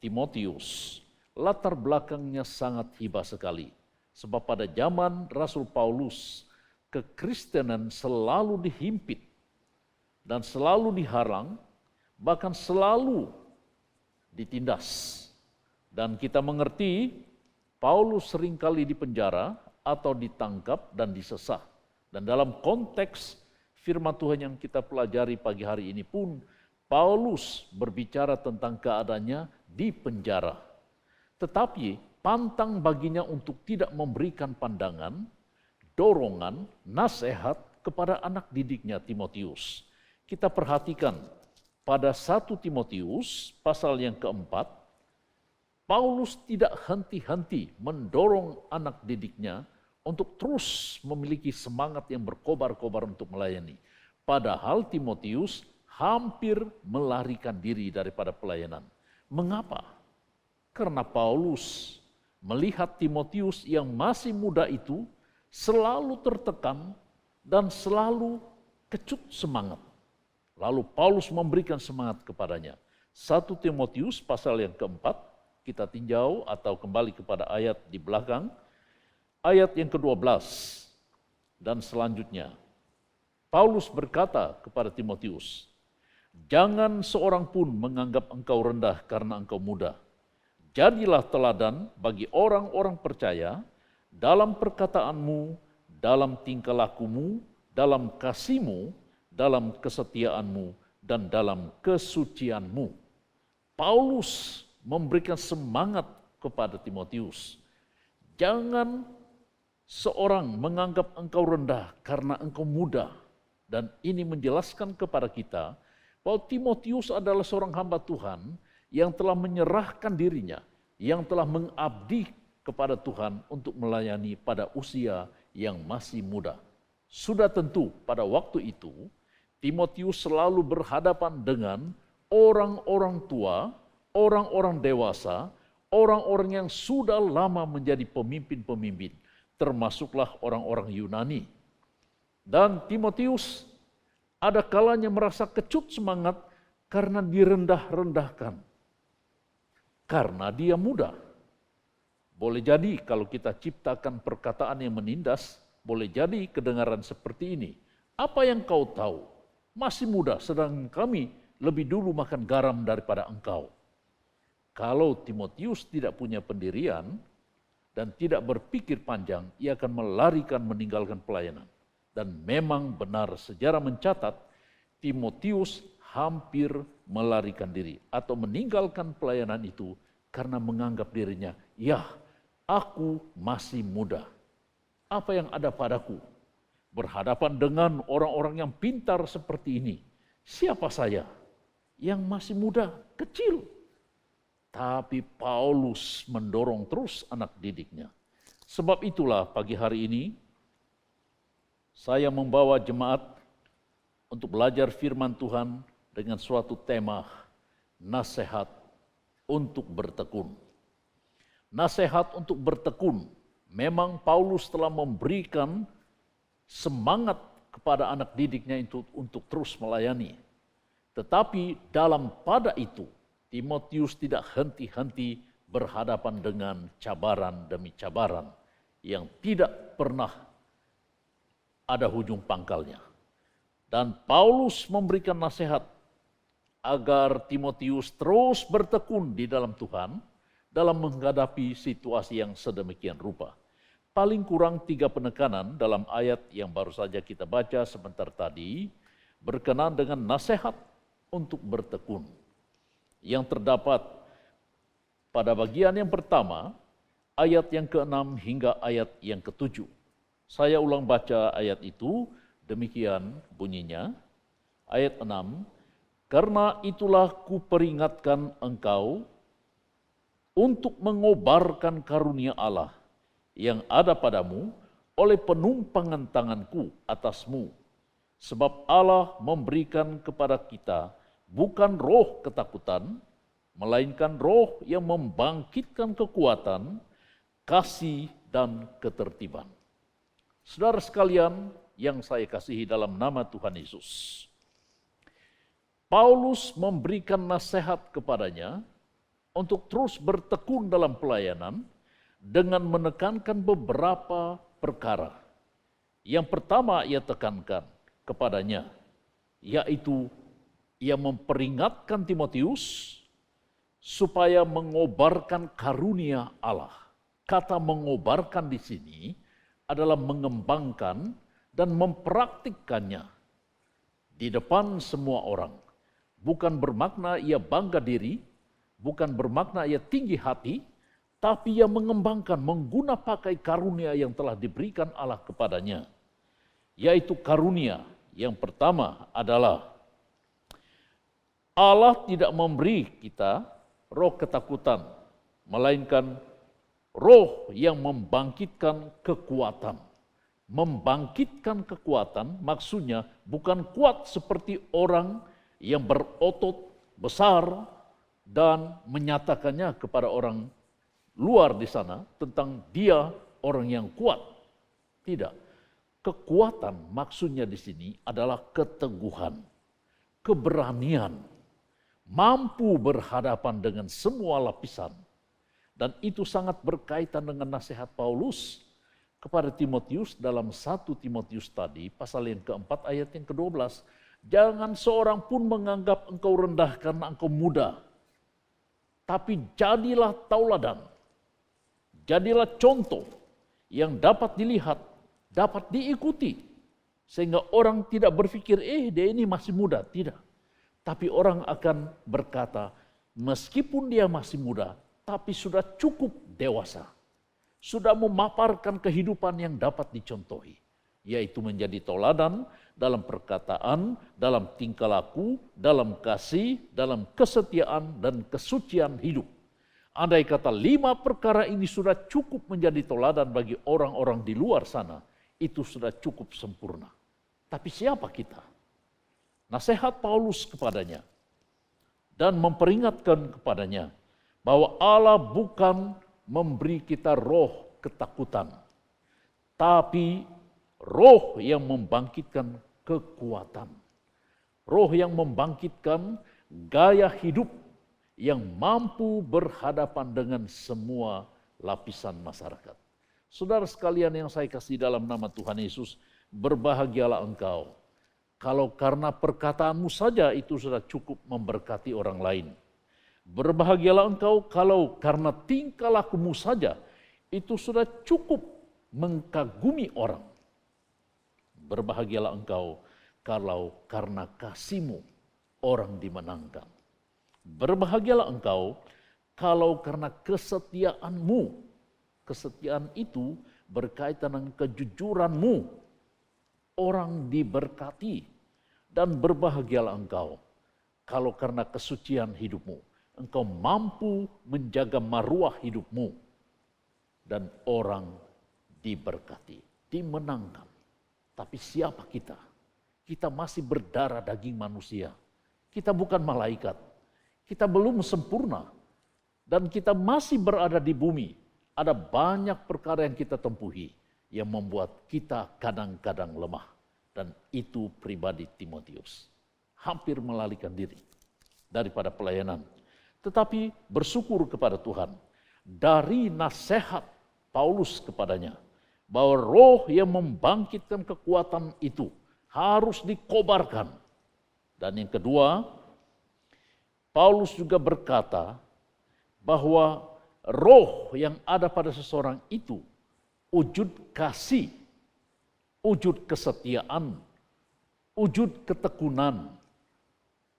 Timotius. Latar belakangnya sangat hibah sekali. Sebab pada zaman Rasul Paulus, kekristenan selalu dihimpit dan selalu diharang, bahkan selalu ditindas. Dan kita mengerti Paulus seringkali dipenjara atau ditangkap dan disesah. Dan dalam konteks firman Tuhan yang kita pelajari pagi hari ini pun, Paulus berbicara tentang keadaannya di penjara. Tetapi pantang baginya untuk tidak memberikan pandangan, dorongan, nasihat kepada anak didiknya Timotius. Kita perhatikan pada 1 Timotius pasal yang keempat, Paulus tidak henti-henti mendorong anak didiknya untuk terus memiliki semangat yang berkobar-kobar untuk melayani. Padahal Timotius hampir melarikan diri daripada pelayanan. Mengapa? Karena Paulus melihat Timotius yang masih muda itu selalu tertekan dan selalu kecut semangat. Lalu Paulus memberikan semangat kepadanya. 1 Timotius pasal yang keempat, kita tinjau atau kembali kepada ayat di belakang, ayat yang ke-12 dan selanjutnya. Paulus berkata kepada Timotius, "Jangan seorang pun menganggap engkau rendah karena engkau muda. Jadilah teladan bagi orang-orang percaya dalam perkataanmu, dalam tingkah lakumu, dalam kasihmu, dalam kesetiaanmu, dan dalam kesucianmu." Paulus memberikan semangat kepada Timotius. Jangan seorang menganggap engkau rendah karena engkau muda. Dan ini menjelaskan kepada kita bahwa Timotius adalah seorang hamba Tuhan yang telah menyerahkan dirinya, yang telah mengabdi kepada Tuhan untuk melayani pada usia yang masih muda. Sudah tentu pada waktu itu, Timotius selalu berhadapan dengan orang-orang tua, orang-orang dewasa, orang-orang yang sudah lama menjadi pemimpin-pemimpin, termasuklah orang-orang Yunani. Dan Timotius ada kalanya merasa kecut semangat karena direndah-rendahkan. Karena dia muda. Boleh jadi kalau kita ciptakan perkataan yang menindas, boleh jadi kedengaran seperti ini. Apa yang kau tahu? Masih muda, sedang kami lebih dulu makan garam daripada engkau. Kalau Timotius tidak punya pendirian dan tidak berpikir panjang, ia akan melarikan meninggalkan pelayanan. Dan memang benar sejarah mencatat Timotius hampir melarikan diri atau meninggalkan pelayanan itu karena menganggap dirinya, ya aku masih muda. Apa yang ada padaku? Berhadapan dengan orang-orang yang pintar seperti ini. Siapa saya yang masih muda, kecil? Tapi Paulus mendorong terus anak didiknya. Sebab itulah pagi hari ini saya membawa jemaat untuk belajar firman Tuhan dengan suatu tema, nasihat untuk bertekun. Nasihat untuk bertekun. Memang Paulus telah memberikan semangat kepada anak didiknya untuk terus melayani. Tetapi pada itu, Timotius tidak henti-henti berhadapan dengan cabaran demi cabaran yang tidak pernah ada hujung pangkalnya. Dan Paulus memberikan nasihat agar Timotius terus bertekun di dalam Tuhan dalam menghadapi situasi yang sedemikian rupa. Paling kurang 3 penekanan dalam ayat yang baru saja kita baca sebentar tadi berkenaan dengan nasihat untuk bertekun. Yang terdapat pada bagian yang pertama, ayat yang ke-6 hingga ayat yang ke-7. Saya ulang baca ayat itu, demikian bunyinya. Ayat 6, "Karena itulah kuperingatkan engkau untuk mengobarkan karunia Allah yang ada padamu oleh penumpangan tanganku atasmu. Sebab Allah memberikan kepada kita bukan roh ketakutan, melainkan roh yang membangkitkan kekuatan, kasih, dan ketertiban." Saudara sekalian yang saya kasihi dalam nama Tuhan Yesus, Paulus memberikan nasihat kepadanya untuk terus bertekun dalam pelayanan dengan menekankan beberapa perkara. Yang pertama ia tekankan kepadanya, yaitu ia memperingatkan Timotius supaya mengobarkan karunia Allah. Kata mengobarkan di sini adalah mengembangkan dan mempraktikkannya di depan semua orang. Bukan bermakna ia bangga diri, bukan bermakna ia tinggi hati, tapi ia mengembangkan, mengguna pakai karunia yang telah diberikan Allah kepadanya. Yaitu karunia yang pertama adalah Allah tidak memberi kita roh ketakutan, melainkan roh yang membangkitkan kekuatan. Membangkitkan kekuatan maksudnya bukan kuat seperti orang yang berotot besar dan menyatakannya kepada orang luar di sana tentang dia orang yang kuat. Tidak. Kekuatan maksudnya di sini adalah keteguhan, keberanian, mampu berhadapan dengan semua lapisan. Dan itu sangat berkaitan dengan nasihat Paulus kepada Timotius dalam 1 Timotius tadi, pasal yang keempat ayat yang ke-12. Jangan seorang pun menganggap engkau rendah karena engkau muda. Tapi jadilah tauladan. Jadilah contoh yang dapat dilihat, dapat diikuti. Sehingga orang tidak berpikir, dia ini masih muda. Tidak. Tapi orang akan berkata, meskipun dia masih muda, tapi sudah cukup dewasa. Sudah memaparkan kehidupan yang dapat dicontohi. Yaitu menjadi tauladan dalam perkataan, dalam tingkah laku, dalam kasih, dalam kesetiaan dan kesucian hidup. Andai kata 5 perkara ini sudah cukup menjadi tauladan bagi orang-orang di luar sana, itu sudah cukup sempurna. Tapi siapa kita? Nasihat Paulus kepadanya dan memperingatkan kepadanya bahwa Allah bukan memberi kita roh ketakutan, tapi roh yang membangkitkan kekuatan. Roh yang membangkitkan gaya hidup yang mampu berhadapan dengan semua lapisan masyarakat. Saudara sekalian yang saya kasih dalam nama Tuhan Yesus, berbahagialah engkau kalau karena perkataanmu saja itu sudah cukup memberkati orang lain. Berbahagialah engkau kalau karena tingkah lakumu saja itu sudah cukup mengagumi orang. Berbahagialah engkau kalau karena kasihmu orang dimenangkan. Berbahagialah engkau kalau karena kesetiaanmu, kesetiaan itu berkaitan dengan kejujuranmu, orang diberkati. Dan berbahagialah engkau kalau karena kesucian hidupmu, engkau mampu menjaga maruah hidupmu dan orang diberkati, dimenangkan. Tapi siapa kita? Kita masih berdarah daging manusia. Kita bukan malaikat. Kita belum sempurna. Dan kita masih berada di bumi. Ada banyak perkara yang kita tempuhi yang membuat kita kadang-kadang lemah. Dan itu pribadi Timotius. Hampir melalikan diri daripada pelayanan. Tetapi bersyukur kepada Tuhan. Dari nasihat Paulus kepadanya, bahwa roh yang membangkitkan kekuatan itu harus dikobarkan. Dan yang kedua, Paulus juga berkata bahwa roh yang ada pada seseorang itu wujud kasih, wujud kesetiaan, wujud ketekunan.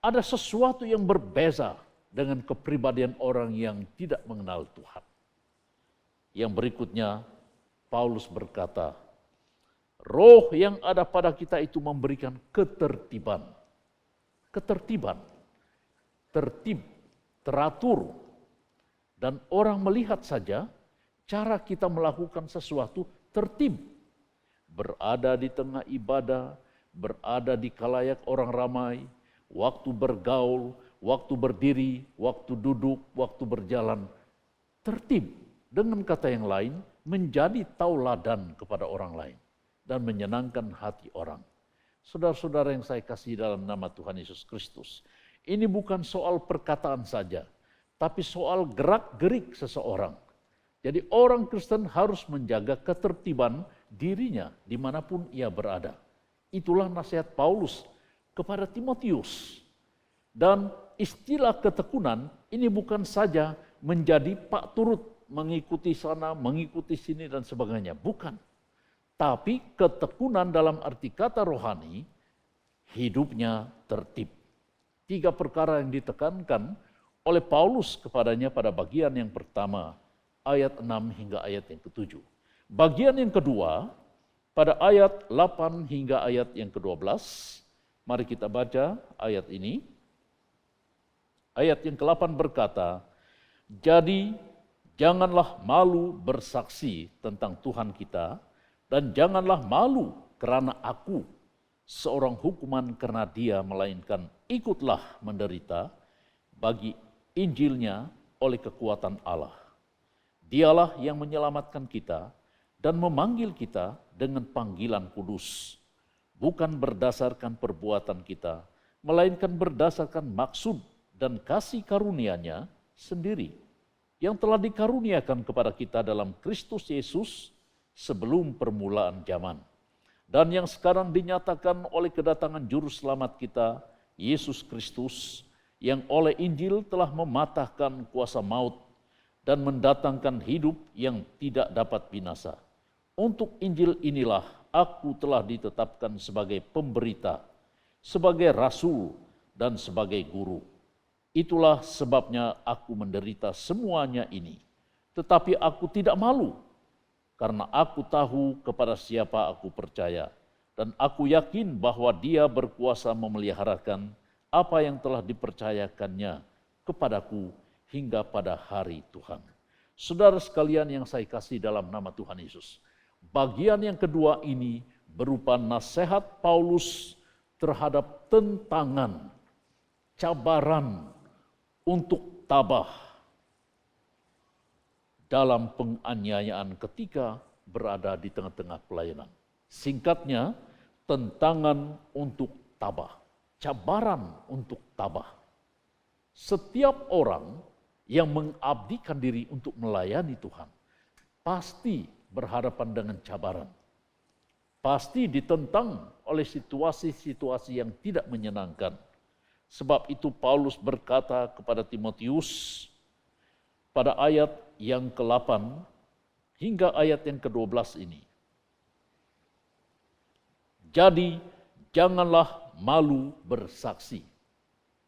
Ada sesuatu yang berbeza dengan kepribadian orang yang tidak mengenal Tuhan. Yang berikutnya, Paulus berkata, roh yang ada pada kita itu memberikan ketertiban. Ketertiban, tertib, teratur. Dan orang melihat saja cara kita melakukan sesuatu tertib. Berada di tengah ibadah, berada di khalayak orang ramai, waktu bergaul, waktu berdiri, waktu duduk, waktu berjalan. Tertib, dengan kata yang lain, menjadi tauladan kepada orang lain dan menyenangkan hati orang. Saudara-saudara yang saya kasih dalam nama Tuhan Yesus Kristus, ini bukan soal perkataan saja, tapi soal gerak-gerik seseorang. Jadi orang Kristen harus menjaga ketertiban dirinya dimanapun ia berada. Itulah nasihat Paulus kepada Timotius. Dan istilah ketekunan ini bukan saja menjadi pak turut, mengikuti sana, mengikuti sini dan sebagainya. Bukan. Tapi ketekunan dalam arti kata rohani, hidupnya tertib. 3 perkara yang ditekankan oleh Paulus kepadanya pada bagian yang pertama, ayat 6 hingga ayat yang ke-7. Bagian yang kedua, pada ayat 8 hingga ayat yang ke-12, mari kita baca ayat ini. Ayat yang ke-8 berkata, jadi Janganlah malu bersaksi tentang Tuhan kita, dan janganlah malu karena aku seorang hukuman karena dia, melainkan ikutlah menderita bagi Injilnya oleh kekuatan Allah. Dialah yang menyelamatkan kita dan memanggil kita dengan panggilan kudus, bukan berdasarkan perbuatan kita, melainkan berdasarkan maksud dan kasih karunia-Nya sendiri, yang telah dikaruniakan kepada kita dalam Kristus Yesus sebelum permulaan zaman, dan yang sekarang dinyatakan oleh kedatangan Juru Selamat kita, Yesus Kristus, yang oleh Injil telah mematahkan kuasa maut dan mendatangkan hidup yang tidak dapat binasa. Untuk Injil inilah aku telah ditetapkan sebagai pemberita, sebagai rasul, dan sebagai guru. Itulah sebabnya aku menderita semuanya ini. Tetapi aku tidak malu, karena aku tahu kepada siapa aku percaya, dan aku yakin bahwa Dia berkuasa memeliharakan apa yang telah dipercayakannya kepadaku hingga pada hari Tuhan. Saudara sekalian yang saya kasih dalam nama Tuhan Yesus, bagian yang kedua ini berupa nasihat Paulus terhadap tentangan, cabaran untuk tabah dalam penganiayaan ketika berada di tengah-tengah pelayanan. Singkatnya, tentangan untuk tabah, cabaran untuk tabah. Setiap orang yang mengabdikan diri untuk melayani Tuhan pasti berhadapan dengan cabaran. Pasti ditentang oleh situasi-situasi yang tidak menyenangkan. Sebab itu Paulus berkata kepada Timotius pada ayat yang ke-8 hingga ayat yang ke-12 ini. Jadi janganlah malu bersaksi.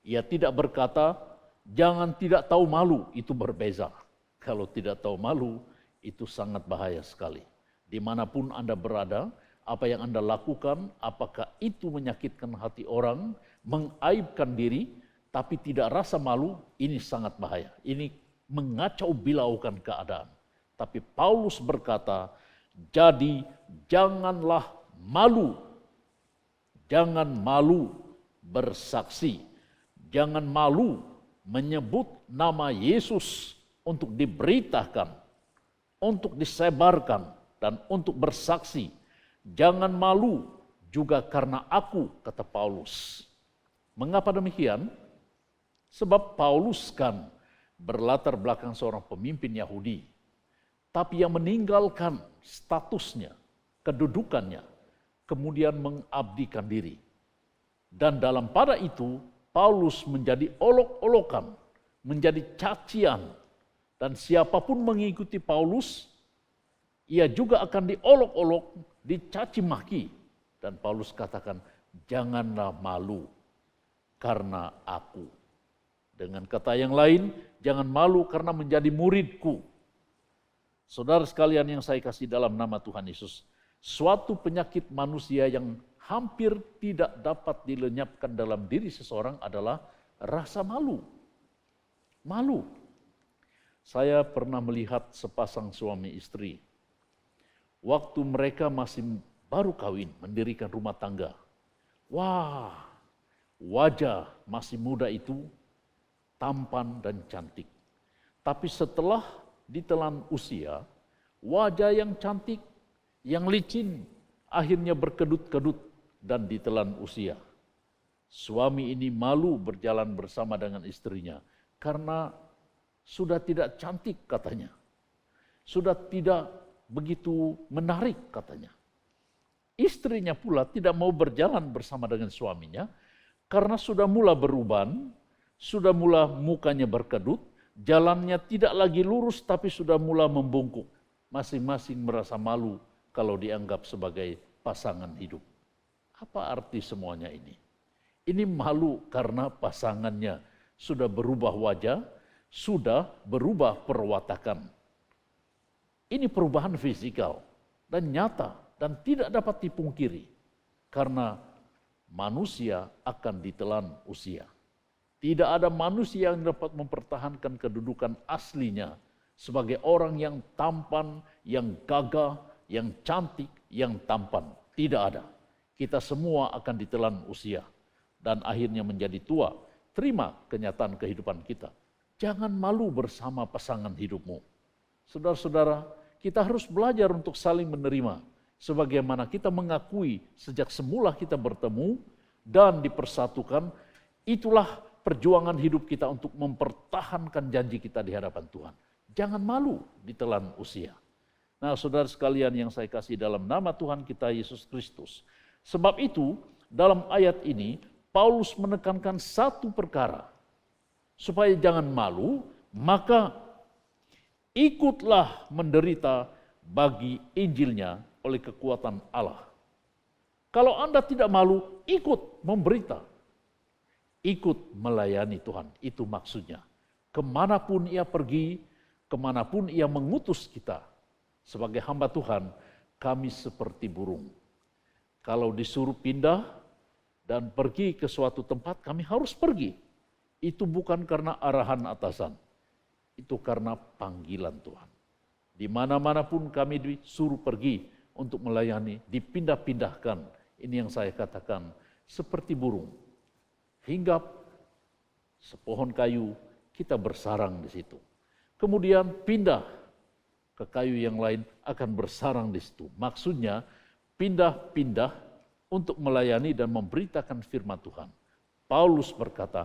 Ia tidak berkata, jangan tidak tahu malu, itu berbeza. Kalau tidak tahu malu, itu sangat bahaya sekali. Dimanapun Anda berada, apa yang Anda lakukan, apakah itu menyakitkan hati orang, mengaibkan diri, tapi tidak rasa malu, ini sangat bahaya. Ini mengacau bilaukan keadaan. Tapi Paulus berkata, jadi janganlah malu. Jangan malu bersaksi. Jangan malu menyebut nama Yesus untuk diberitakan, untuk disebarkan, dan untuk bersaksi. Jangan malu juga karena aku, kata Paulus. Mengapa demikian? Sebab Paulus kan berlatar belakang seorang pemimpin Yahudi, tapi yang meninggalkan statusnya, kedudukannya, kemudian mengabdikan diri. Dan dalam pada itu, Paulus menjadi olok-olokan, menjadi cacian, dan siapapun mengikuti Paulus, ia juga akan diolok-olok, dicaci maki. Dan Paulus katakan, janganlah malu karena aku. Dengan kata yang lain, jangan malu karena menjadi muridku. Saudara sekalian yang saya kasih dalam nama Tuhan Yesus, suatu penyakit manusia yang hampir tidak dapat dilenyapkan dalam diri seseorang adalah rasa malu. Malu. Saya pernah melihat sepasang suami istri. Waktu mereka masih baru kawin, mendirikan rumah tangga. Wah, wajah masih muda itu tampan dan cantik. Tapi setelah ditelan usia, wajah yang cantik, yang licin, akhirnya berkedut-kedut dan ditelan usia. Suami ini malu berjalan bersama dengan istrinya karena sudah tidak cantik katanya. Sudah tidak begitu menarik katanya. Istrinya pula tidak mau berjalan bersama dengan suaminya karena sudah mula beruban, sudah mula mukanya berkedut, jalannya tidak lagi lurus tapi sudah mula membungkuk. Masing-masing merasa malu kalau dianggap sebagai pasangan hidup. Apa arti semuanya ini? Ini malu karena pasangannya sudah berubah wajah, sudah berubah perwatakan. Ini perubahan fisikal dan nyata dan tidak dapat dipungkiri karena manusia akan ditelan usia. Tidak ada manusia yang dapat mempertahankan kedudukan aslinya sebagai orang yang tampan, yang gagah, yang cantik, yang tampan. Tidak ada. Kita semua akan ditelan usia dan akhirnya menjadi tua. Terima kenyataan kehidupan kita. Jangan malu bersama pasangan hidupmu. Saudara-saudara, kita harus belajar untuk saling menerima. Sebagaimana kita mengakui sejak semula kita bertemu dan dipersatukan, itulah perjuangan hidup kita untuk mempertahankan janji kita di hadapan Tuhan. Jangan malu ditelan usia. Nah, saudara sekalian yang saya kasih dalam nama Tuhan kita Yesus Kristus. Sebab itu, dalam ayat ini, Paulus menekankan satu perkara. Supaya jangan malu, maka ikutlah menderita bagi Injilnya oleh kekuatan Allah. Kalau Anda tidak malu, ikut memberita. Ikut melayani Tuhan, itu maksudnya. Kemanapun ia pergi, kemanapun ia mengutus kita. Sebagai hamba Tuhan, kami seperti burung. Kalau disuruh pindah dan pergi ke suatu tempat, kami harus pergi. Itu bukan karena arahan atasan. Itu karena panggilan Tuhan. Di mana-mana pun kami disuruh pergi untuk melayani, dipindah-pindahkan. Ini yang saya katakan, seperti burung. Hingga sepohon kayu, kita bersarang di situ. Kemudian pindah ke kayu yang lain, akan bersarang di situ. Maksudnya, pindah-pindah untuk melayani dan memberitakan firman Tuhan. Paulus berkata,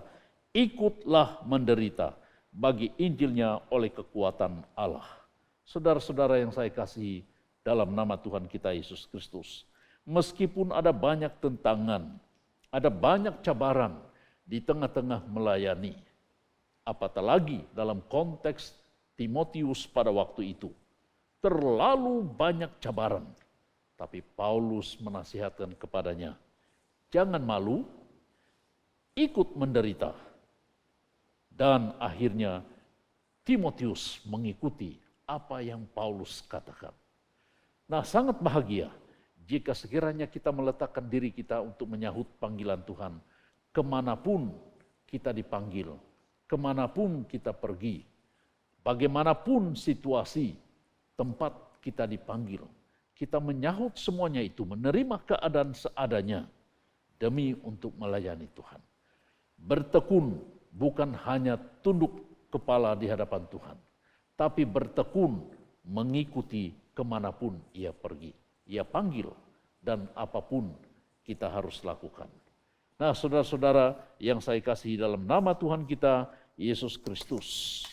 ikutlah menderita bagi Injilnya oleh kekuatan Allah. Saudara-saudara yang saya kasihi dalam nama Tuhan kita Yesus Kristus. Meskipun ada banyak tentangan, ada banyak cabaran di tengah-tengah melayani. Apatah lagi dalam konteks Timotius pada waktu itu. Terlalu banyak cabaran. Tapi Paulus menasihatkan kepadanya, jangan malu, ikut menderita. Dan akhirnya Timotius mengikuti apa yang Paulus katakan. Nah, sangat bahagia jika sekiranya kita meletakkan diri kita untuk menyahut panggilan Tuhan. Kemanapun kita dipanggil, kemanapun kita pergi, bagaimanapun situasi, tempat kita dipanggil, kita menyahut semuanya itu, menerima keadaan seadanya demi untuk melayani Tuhan. Bertekun bukan hanya tunduk kepala di hadapan Tuhan, tapi bertekun mengikuti kemanapun ia pergi. Ia panggil dan apapun kita harus lakukan. Nah, saudara-saudara yang saya kasihi dalam nama Tuhan kita, Yesus Kristus.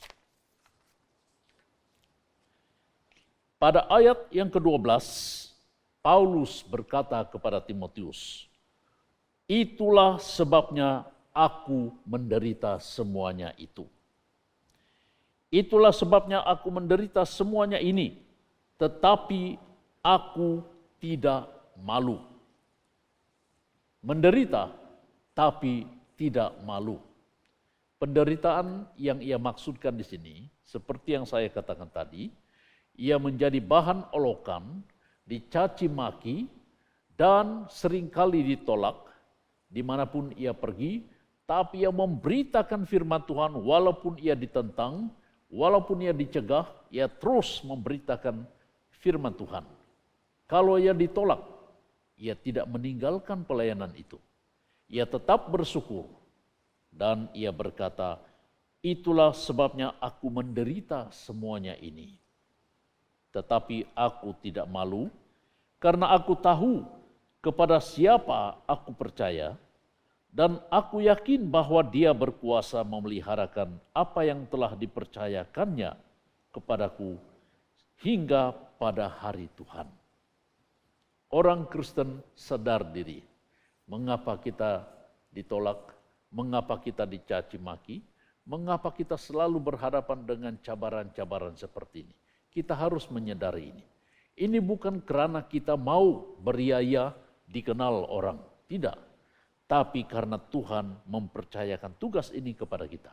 Pada ayat yang ke-12, Paulus berkata kepada Timotius, itulah sebabnya aku menderita semuanya itu. Itulah sebabnya aku menderita semuanya ini, tetapi aku tidak malu. Menderita, tapi tidak malu. Penderitaan yang ia maksudkan di sini, seperti yang saya katakan tadi, ia menjadi bahan olokan, dicaci maki, dan seringkali ditolak dimanapun ia pergi, tapi ia memberitakan firman Tuhan walaupun ia ditentang, walaupun ia dicegah, ia terus memberitakan firman Tuhan. Kalau ia ditolak, ia tidak meninggalkan pelayanan itu. Ia tetap bersyukur dan ia berkata, itulah sebabnya aku menderita semuanya ini. Tetapi aku tidak malu, karena aku tahu kepada siapa aku percaya, dan aku yakin bahwa Dia berkuasa memeliharakan apa yang telah dipercayakannya kepadaku hingga pada hari Tuhan. Orang Kristen sadar diri, mengapa kita ditolak, mengapa kita dicaci maki, mengapa kita selalu berhadapan dengan cabaran-cabaran seperti ini. Kita harus menyadari ini. Ini bukan karena kita mau beriaya dikenal orang, tidak. Tapi karena Tuhan mempercayakan tugas ini kepada kita.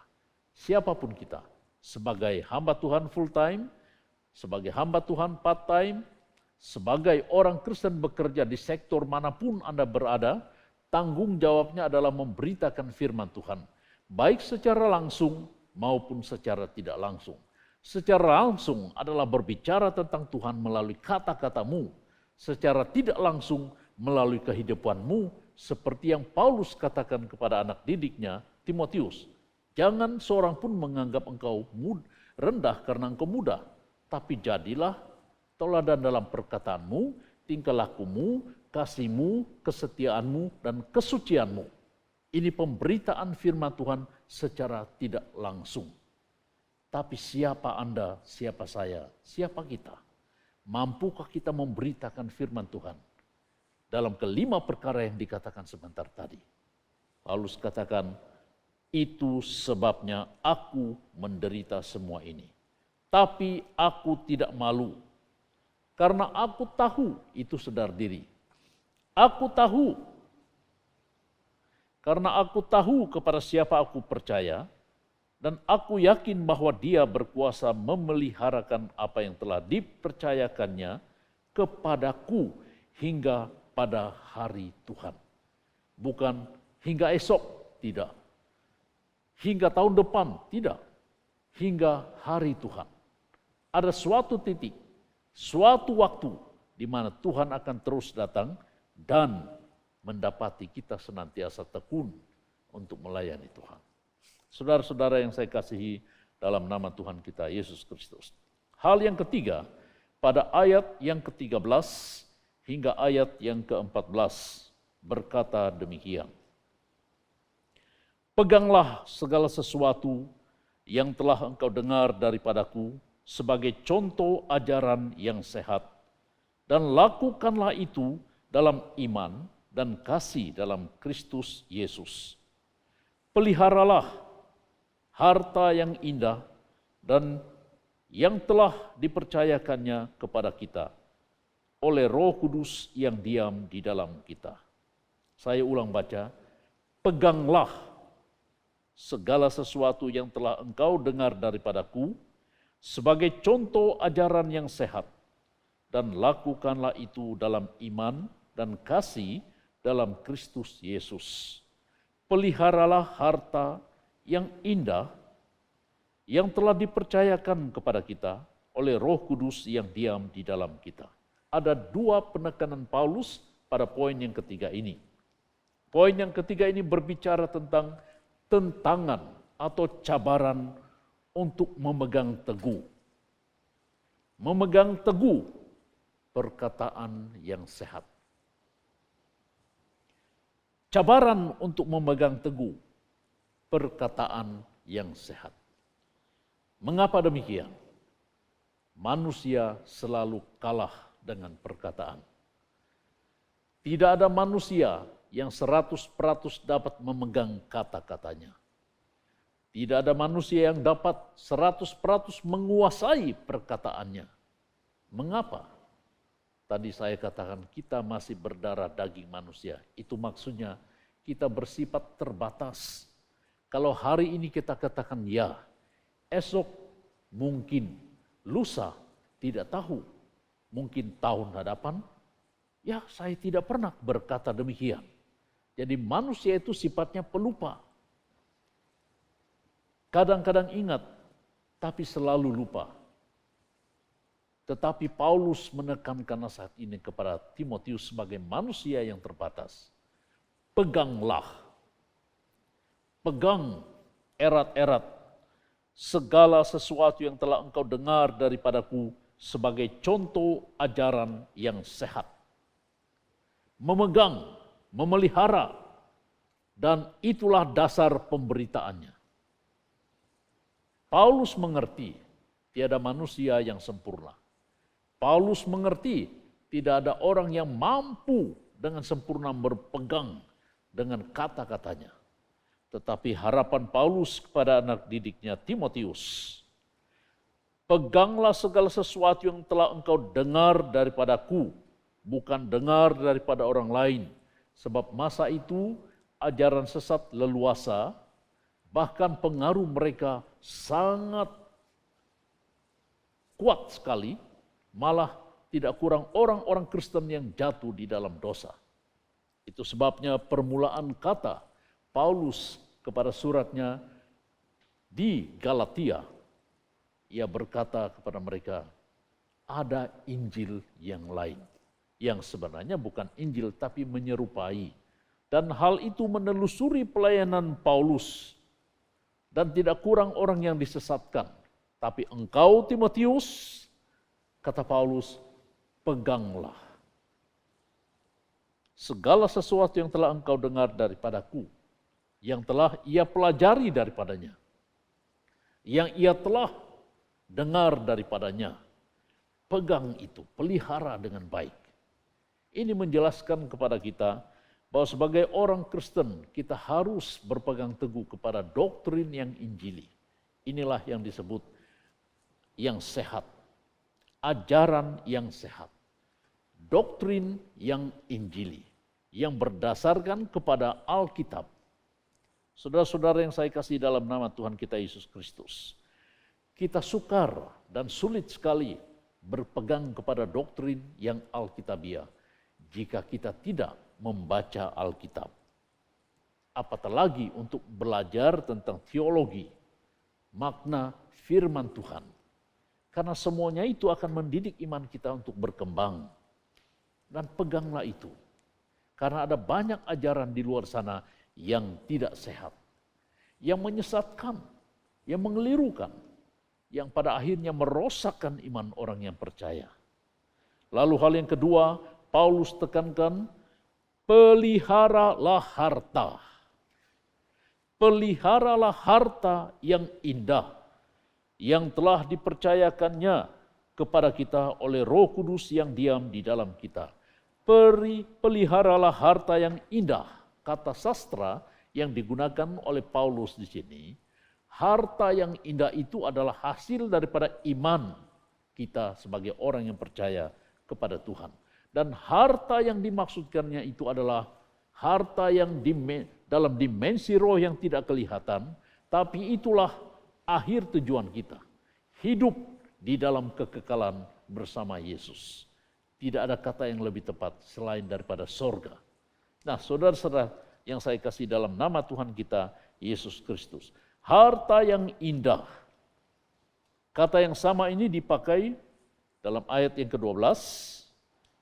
Siapapun kita, sebagai hamba Tuhan full time, sebagai hamba Tuhan part time, sebagai orang Kristen bekerja di sektor manapun Anda berada, tanggung jawabnya adalah memberitakan firman Tuhan, baik secara langsung maupun secara tidak langsung. Secara langsung adalah berbicara tentang Tuhan melalui kata-katamu, secara tidak langsung melalui kehidupanmu, seperti yang Paulus katakan kepada anak didiknya, Timotius. Jangan seorang pun menganggap engkau rendah karena engkau muda, tapi jadilah teladan dalam perkataanmu, tingkah lakumu, kasihmu, kesetiaanmu, dan kesucianmu. Ini pemberitaan firman Tuhan secara tidak langsung. Tapi siapa Anda, siapa saya, siapa kita? Mampukah kita memberitakan firman Tuhan? Dalam kelima perkara yang dikatakan sebentar tadi. Paulus katakan, itu sebabnya aku menderita semua ini. Tapi aku tidak malu. Karena aku tahu itu sadar diri. Aku tahu. Karena aku tahu kepada siapa aku percaya. Dan aku yakin bahwa Dia berkuasa memeliharakan apa yang telah dipercayakannya kepadaku hingga pada hari Tuhan. Bukan hingga esok, tidak. Hingga tahun depan, tidak. Hingga hari Tuhan. Ada suatu titik, suatu waktu di mana Tuhan akan terus datang dan mendapati kita senantiasa tekun untuk melayani Tuhan. Saudara-saudara yang saya kasihi dalam nama Tuhan kita Yesus Kristus. Hal yang ketiga, pada ayat yang ke-13 hingga ayat yang ke-14 berkata demikian. Peganglah segala sesuatu yang telah engkau dengar daripadaku sebagai contoh ajaran yang sehat, dan lakukanlah itu dalam iman dan kasih dalam Kristus Yesus. Peliharalah harta yang indah dan yang telah dipercayakannya kepada kita oleh Roh Kudus yang diam di dalam kita. Saya ulang baca, peganglah segala sesuatu yang telah engkau dengar daripadaku sebagai contoh ajaran yang sehat, dan lakukanlah itu dalam iman dan kasih dalam Kristus Yesus. Peliharalah harta yang indah yang telah dipercayakan kepada kita oleh Roh Kudus yang diam di dalam kita. Ada dua penekanan Paulus pada poin yang ketiga ini. Poin yang ketiga ini berbicara tentang tentangan atau cabaran untuk memegang teguh. Memegang teguh perkataan yang sehat. Cabaran untuk memegang teguh perkataan yang sehat. Mengapa demikian? Manusia selalu kalah dengan perkataan. Tidak ada manusia yang 100% dapat memegang kata-katanya. Tidak ada manusia yang dapat 100% menguasai perkataannya. Mengapa? Tadi saya katakan kita masih berdarah daging manusia. Itu maksudnya kita bersifat terbatas. Kalau hari ini kita katakan ya, esok mungkin, lusa tidak tahu, mungkin tahun hadapan, ya saya tidak pernah berkata demikian. Jadi manusia itu sifatnya pelupa. Kadang-kadang ingat, tapi selalu lupa. Tetapi Paulus menekankan nasihat ini kepada Timotius sebagai manusia yang terbatas. Peganglah. Pegang erat-erat segala sesuatu yang telah engkau dengar daripadaku sebagai contoh ajaran yang sehat. Memegang, memelihara, dan itulah dasar pemberitaannya. Paulus mengerti tiada manusia yang sempurna. Paulus mengerti tidak ada orang yang mampu dengan sempurna berpegang dengan kata-katanya. Tetapi harapan Paulus kepada anak didiknya Timotius, peganglah segala sesuatu yang telah engkau dengar daripadaku, bukan dengar daripada orang lain. Sebab masa itu ajaran sesat leluasa, bahkan pengaruh mereka sangat kuat sekali, malah tidak kurang orang-orang Kristen yang jatuh di dalam dosa. Itu sebabnya permulaan kata Paulus kepada suratnya di Galatia ia berkata kepada mereka, ada Injil yang lain, yang sebenarnya bukan Injil tapi menyerupai. Dan hal itu menelusuri pelayanan Paulus. Dan tidak kurang orang yang disesatkan. Tapi engkau Timotius, kata Paulus, peganglah segala sesuatu yang telah engkau dengar daripadaku, yang telah ia pelajari daripadanya, yang ia telah dengar daripadanya. Pegang itu, pelihara dengan baik. Ini menjelaskan kepada kita bahwa sebagai orang Kristen kita harus berpegang teguh kepada doktrin yang injili. Inilah yang disebut yang sehat, ajaran yang sehat, doktrin yang injili, yang berdasarkan kepada Alkitab. Saudara-saudara yang saya kasih dalam nama Tuhan kita Yesus Kristus, kita sukar dan sulit sekali berpegang kepada doktrin yang Alkitabiah jika kita tidak membaca Alkitab. Apatah lagi untuk belajar tentang teologi, makna firman Tuhan. Karena semuanya itu akan mendidik iman kita untuk berkembang. Dan peganglah itu. Karena ada banyak ajaran di luar sana yang tidak sehat. Yang menyesatkan, yang mengelirukan. Yang pada akhirnya merosakkan iman orang yang percaya. Lalu hal yang kedua, Paulus tekankan, peliharalah harta. Peliharalah harta yang indah, yang telah dipercayakannya kepada kita oleh Roh Kudus yang diam di dalam kita. Peliharalah harta yang indah. Kata sastra yang digunakan oleh Paulus di sini, harta yang indah itu adalah hasil daripada iman kita sebagai orang yang percaya kepada Tuhan. Dan harta yang dimaksudkannya itu adalah harta yang dalam dimensi roh yang tidak kelihatan, tapi itulah akhir tujuan kita. Hidup di dalam kekekalan bersama Yesus. Tidak ada kata yang lebih tepat selain daripada sorga. Nah, saudara-saudara yang saya kasih dalam nama Tuhan kita, Yesus Kristus. Harta yang indah. Kata yang sama ini dipakai dalam ayat yang ke-12.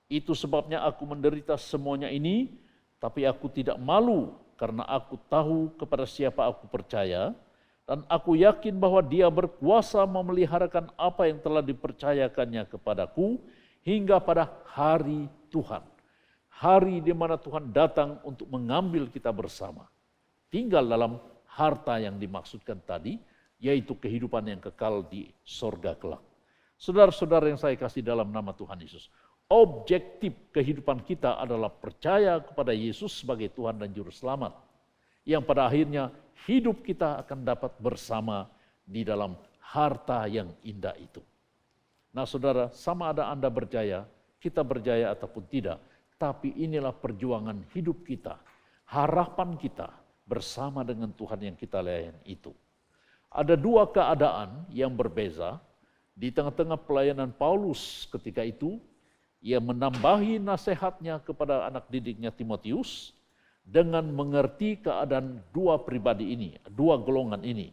Itu sebabnya aku menderita semuanya ini, tapi aku tidak malu karena aku tahu kepada siapa aku percaya, dan aku yakin bahwa Dia berkuasa memeliharakan apa yang telah dipercayakannya kepadaku hingga pada hari Tuhan. Hari di mana Tuhan datang untuk mengambil kita bersama. Tinggal dalam harta yang dimaksudkan tadi, yaitu kehidupan yang kekal di sorga kelak. Saudara-saudara yang saya kasih dalam nama Tuhan Yesus, objektif kehidupan kita adalah percaya kepada Yesus sebagai Tuhan dan Juru Selamat. Yang pada akhirnya hidup kita akan dapat bersama di dalam harta yang indah itu. Nah saudara, sama ada Anda berjaya, kita berjaya ataupun tidak, tapi inilah perjuangan hidup kita, harapan kita bersama dengan Tuhan yang kita layani itu. Ada dua keadaan yang berbeza di tengah-tengah pelayanan Paulus ketika itu. Ia menambahi nasihatnya kepada anak didiknya Timotius dengan mengerti keadaan dua pribadi ini, dua golongan ini.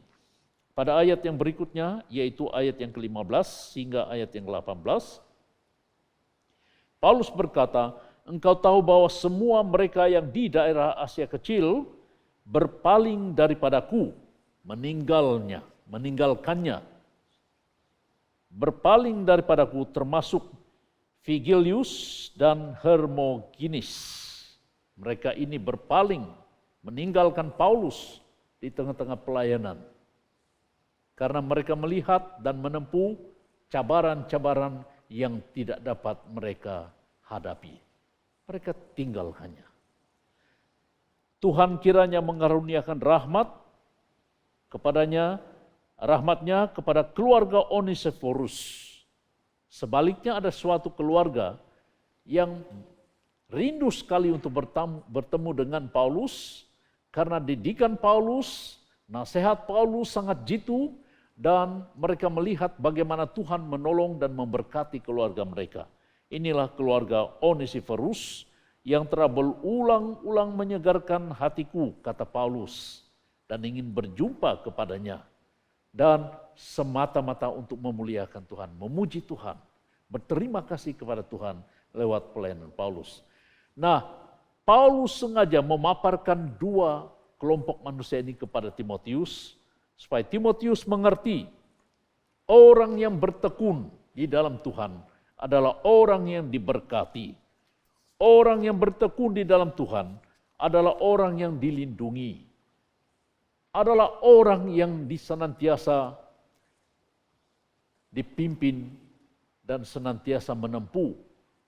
Pada ayat yang berikutnya, yaitu ayat yang ke-15 hingga ayat yang ke-18, Paulus berkata, engkau tahu bahwa semua mereka yang di daerah Asia Kecil berpaling daripadaku, meninggalkannya. Berpaling daripadaku termasuk Vigilius dan Hermogenes. Mereka ini berpaling, meninggalkan Paulus di tengah-tengah pelayanan. Karena mereka melihat dan menempuh cabaran-cabaran yang tidak dapat mereka hadapi. Mereka tinggalkannya. Tuhan kiranya mengaruniakan rahmatnya kepada keluarga Onesiphorus. Sebaliknya ada suatu keluarga yang rindu sekali untuk bertemu dengan Paulus karena didikan Paulus, nasihat Paulus sangat jitu dan mereka melihat bagaimana Tuhan menolong dan memberkati keluarga mereka. Inilah keluarga Onesiphorus yang telah berulang-ulang menyegarkan hatiku, kata Paulus, dan ingin berjumpa kepadanya. dan semata-mata untuk memuliakan Tuhan, memuji Tuhan, berterima kasih kepada Tuhan lewat pelayanan Paulus. Nah, Paulus sengaja memaparkan dua kelompok manusia ini kepada Timotius, supaya Timotius mengerti orang yang bertekun di dalam Tuhan adalah orang yang diberkati. Orang yang bertekun di dalam Tuhan adalah orang yang dilindungi. Adalah orang yang senantiasa dipimpin dan senantiasa menempuh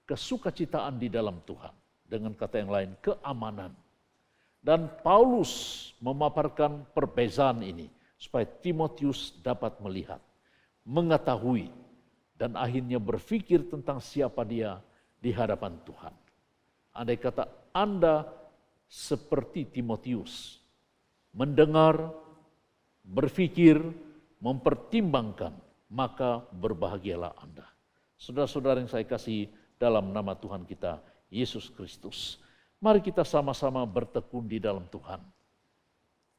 kesukacitaan di dalam Tuhan. Dengan kata yang lain, keamanan. Dan Paulus memaparkan perbezaan ini supaya Timotius dapat melihat, mengetahui, dan akhirnya berpikir tentang siapa dia di hadapan Tuhan. Andai kata Anda seperti Timotius, mendengar, berpikir, mempertimbangkan, maka berbahagialah Anda. Saudara-saudara yang saya kasih dalam nama Tuhan kita, Yesus Kristus. Mari kita sama-sama bertekun di dalam Tuhan.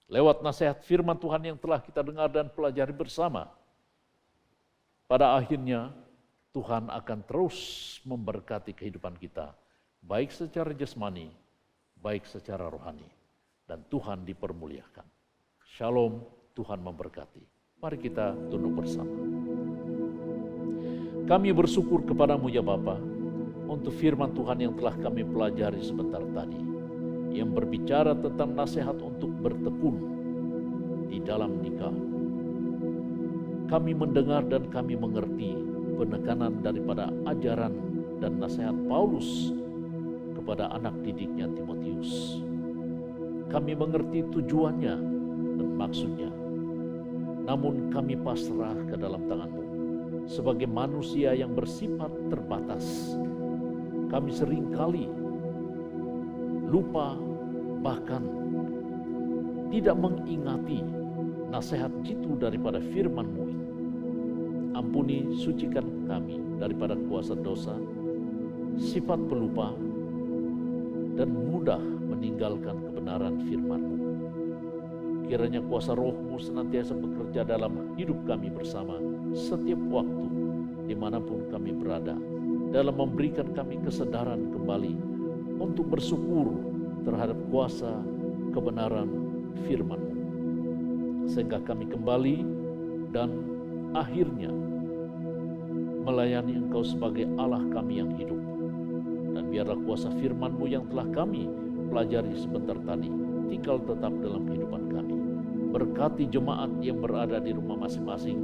Lewat nasihat firman Tuhan yang telah kita dengar dan pelajari bersama. Pada akhirnya Tuhan akan terus memberkati kehidupan kita. Baik secara jasmani, baik secara rohani. Dan Tuhan dipermuliakan. Shalom, Tuhan memberkati. Mari kita tunduk bersama. Kami bersyukur kepadamu ya Bapa, untuk firman Tuhan yang telah kami pelajari sebentar tadi, yang berbicara tentang nasihat untuk bertekun di dalam nikah. Kami mendengar dan kami mengerti penekanan daripada ajaran dan nasihat Paulus kepada anak didiknya Timotius. Kami mengerti tujuannya dan maksudnya. Namun kami pasrah ke dalam tangan-Mu. Sebagai manusia yang bersifat terbatas, kami seringkali lupa, bahkan tidak mengingati nasihat jitu daripada firman-Mu ini. Ampuni, sucikan kami daripada kuasa dosa, sifat pelupa, dan mudah meninggalkan kebenaran firman-Mu. Kiranya kuasa Roh-Mu senantiasa bekerja dalam hidup kami bersama setiap waktu, dimanapun kami berada, dalam memberikan kami kesedaran kembali untuk bersyukur terhadap kuasa kebenaran firman-Mu. Sehingga kami kembali dan akhirnya melayani Engkau sebagai Allah kami yang hidup. Dan biarlah kuasa firman-Mu yang telah kami pelajari sebentar tadi tinggal tetap dalam kehidupan kami. Berkati jemaat yang berada di rumah masing-masing,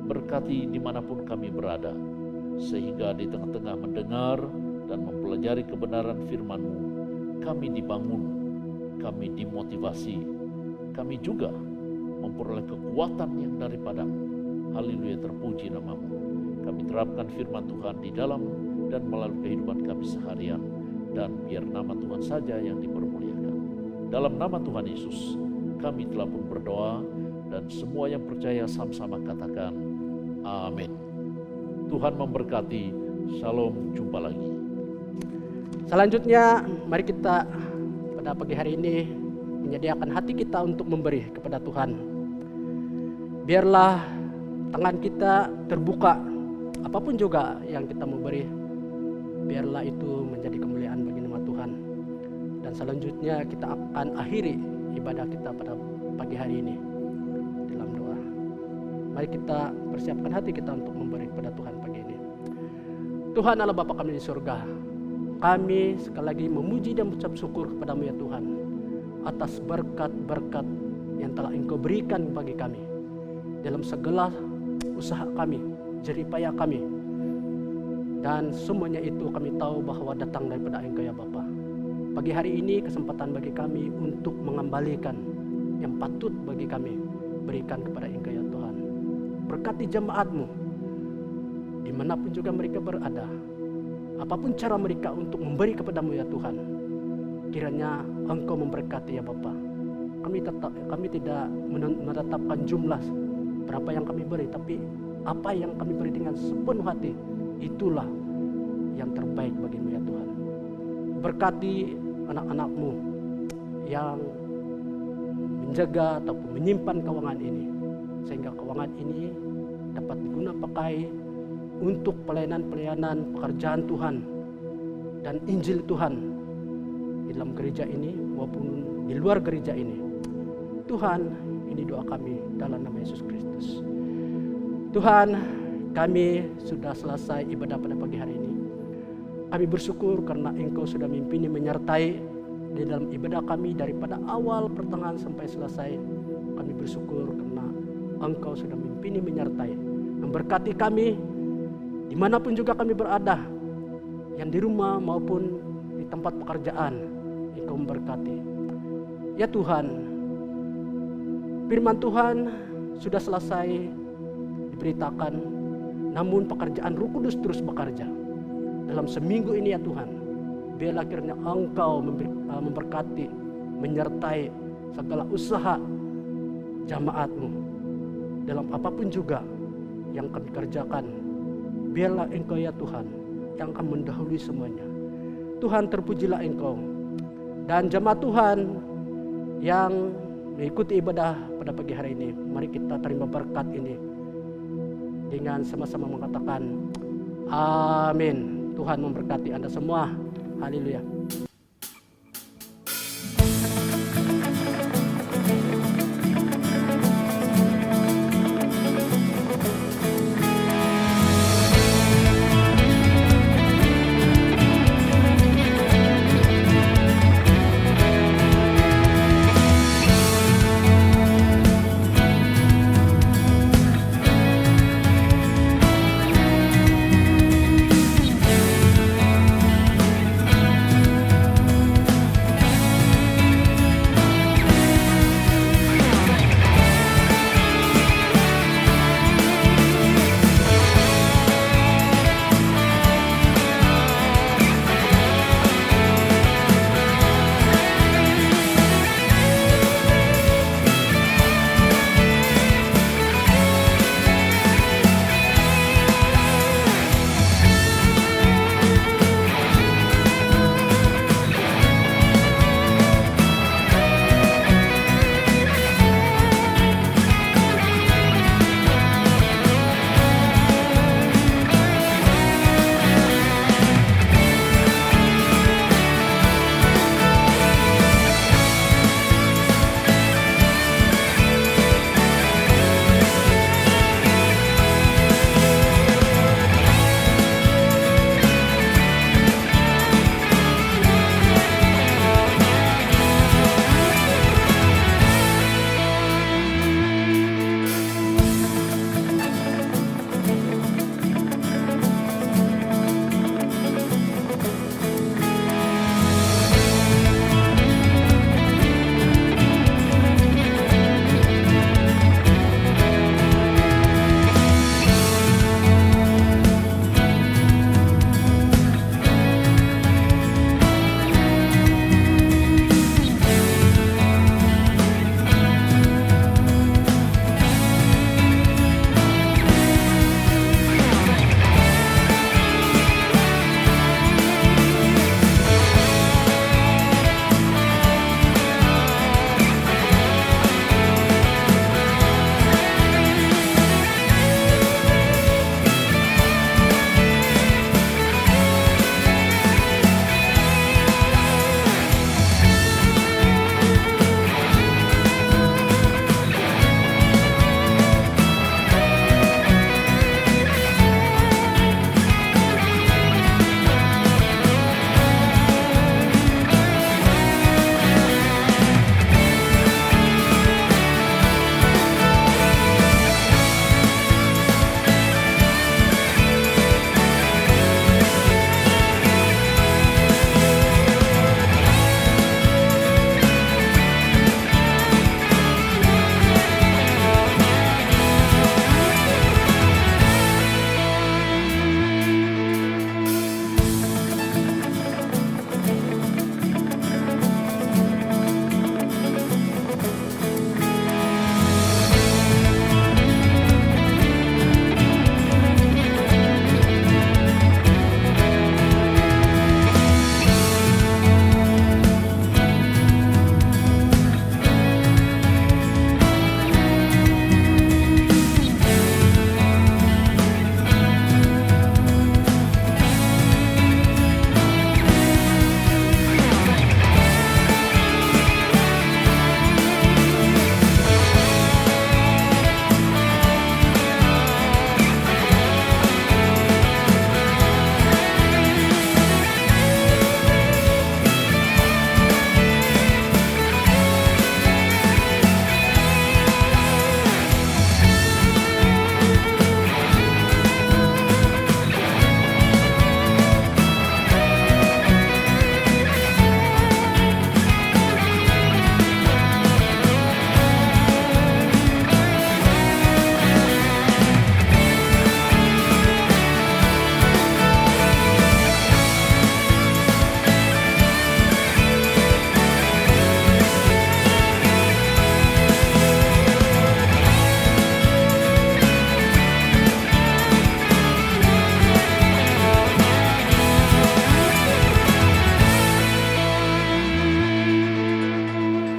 berkati dimanapun kami berada, sehingga di tengah-tengah mendengar dan mempelajari kebenaran firman-Mu, kami dibangun, kami dimotivasi, kami juga memperoleh kekuatan yang daripada. Haleluya, terpuji nama-Mu. Kami terapkan firman Tuhan di dalam dan melalui kehidupan kami seharian, dan biar nama Tuhan saja yang dipermuliakan. Dalam nama Tuhan Yesus, kami telah pun berdoa, dan semua yang percaya sama-sama katakan, amin. Tuhan memberkati. Shalom, jumpa lagi.
Selanjutnya, mari kita pada pagi hari ini menyediakan hati kita untuk memberi kepada Tuhan. Biarlah tangan kita terbuka, apapun juga yang kita mau beri, biarlah itu menjadi kemuliaan bagi nama Tuhan. Dan selanjutnya kita akan akhiri ibadah kita pada pagi hari ini dalam doa. Mari kita persiapkan hati kita untuk memberi kepada Tuhan pagi ini. Tuhan Allah Bapa kami di surga, kami sekali lagi memuji dan mengucap syukur kepadamu ya Tuhan, atas berkat-berkat yang telah Engkau berikan bagi kami dalam segala usaha kami, jeripaya kami. Dan semuanya itu kami tahu bahwa datang daripada Engkau ya Bapa. Pagi hari ini kesempatan bagi kami untuk mengembalikan yang patut bagi kami berikan kepada Engkau ya Tuhan. Berkati jemaat-Mu dimanapun juga mereka berada. Apapun cara mereka untuk memberi kepadamu ya Tuhan, kiranya Engkau memberkati ya Bapa. Kami tidak menetapkan jumlah berapa yang kami beri, tapi apa yang kami beri dengan sepenuh hati, itulah yang terbaik bagimu ya Tuhan. Berkati anak-anak-Mu yang menjaga ataupun menyimpan keuangan ini. sehingga keuangan ini dapat diguna pakai untuk pelayanan-pelayanan pekerjaan Tuhan dan Injil Tuhan di dalam gereja ini maupun di luar gereja ini. Tuhan, ini doa kami dalam nama Yesus Kristus. Tuhan, kami sudah selesai ibadah pada pagi hari ini. Kami bersyukur karena Engkau sudah memimpin menyertai di dalam ibadah kami daripada awal, pertengahan sampai selesai. Kami bersyukur karena Engkau sudah memimpin menyertai, memberkati kami dimanapun juga kami berada, yang di rumah maupun di tempat pekerjaan. Engkau memberkati. Ya Tuhan, firman Tuhan sudah selesai diberitakan, namun pekerjaan Roh Kudus terus bekerja dalam seminggu ini ya Tuhan. Biarlah kiranya Engkau memberkati, menyertai segala usaha jamaat-Mu dalam apapun juga yang kami kerjakan. Biarlah Engkau ya Tuhan yang akan mendahului semuanya. Tuhan, terpujilah Engkau. Dan jemaat Tuhan yang mengikuti ibadah pada pagi hari ini, mari kita terima berkat ini dengan sama-sama mengatakan amin. Tuhan memberkati Anda semua. Haleluya.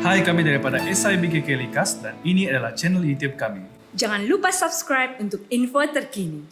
Hai, kami daripada SIBKK Likas dan ini adalah channel YouTube kami.
Jangan lupa subscribe untuk info terkini.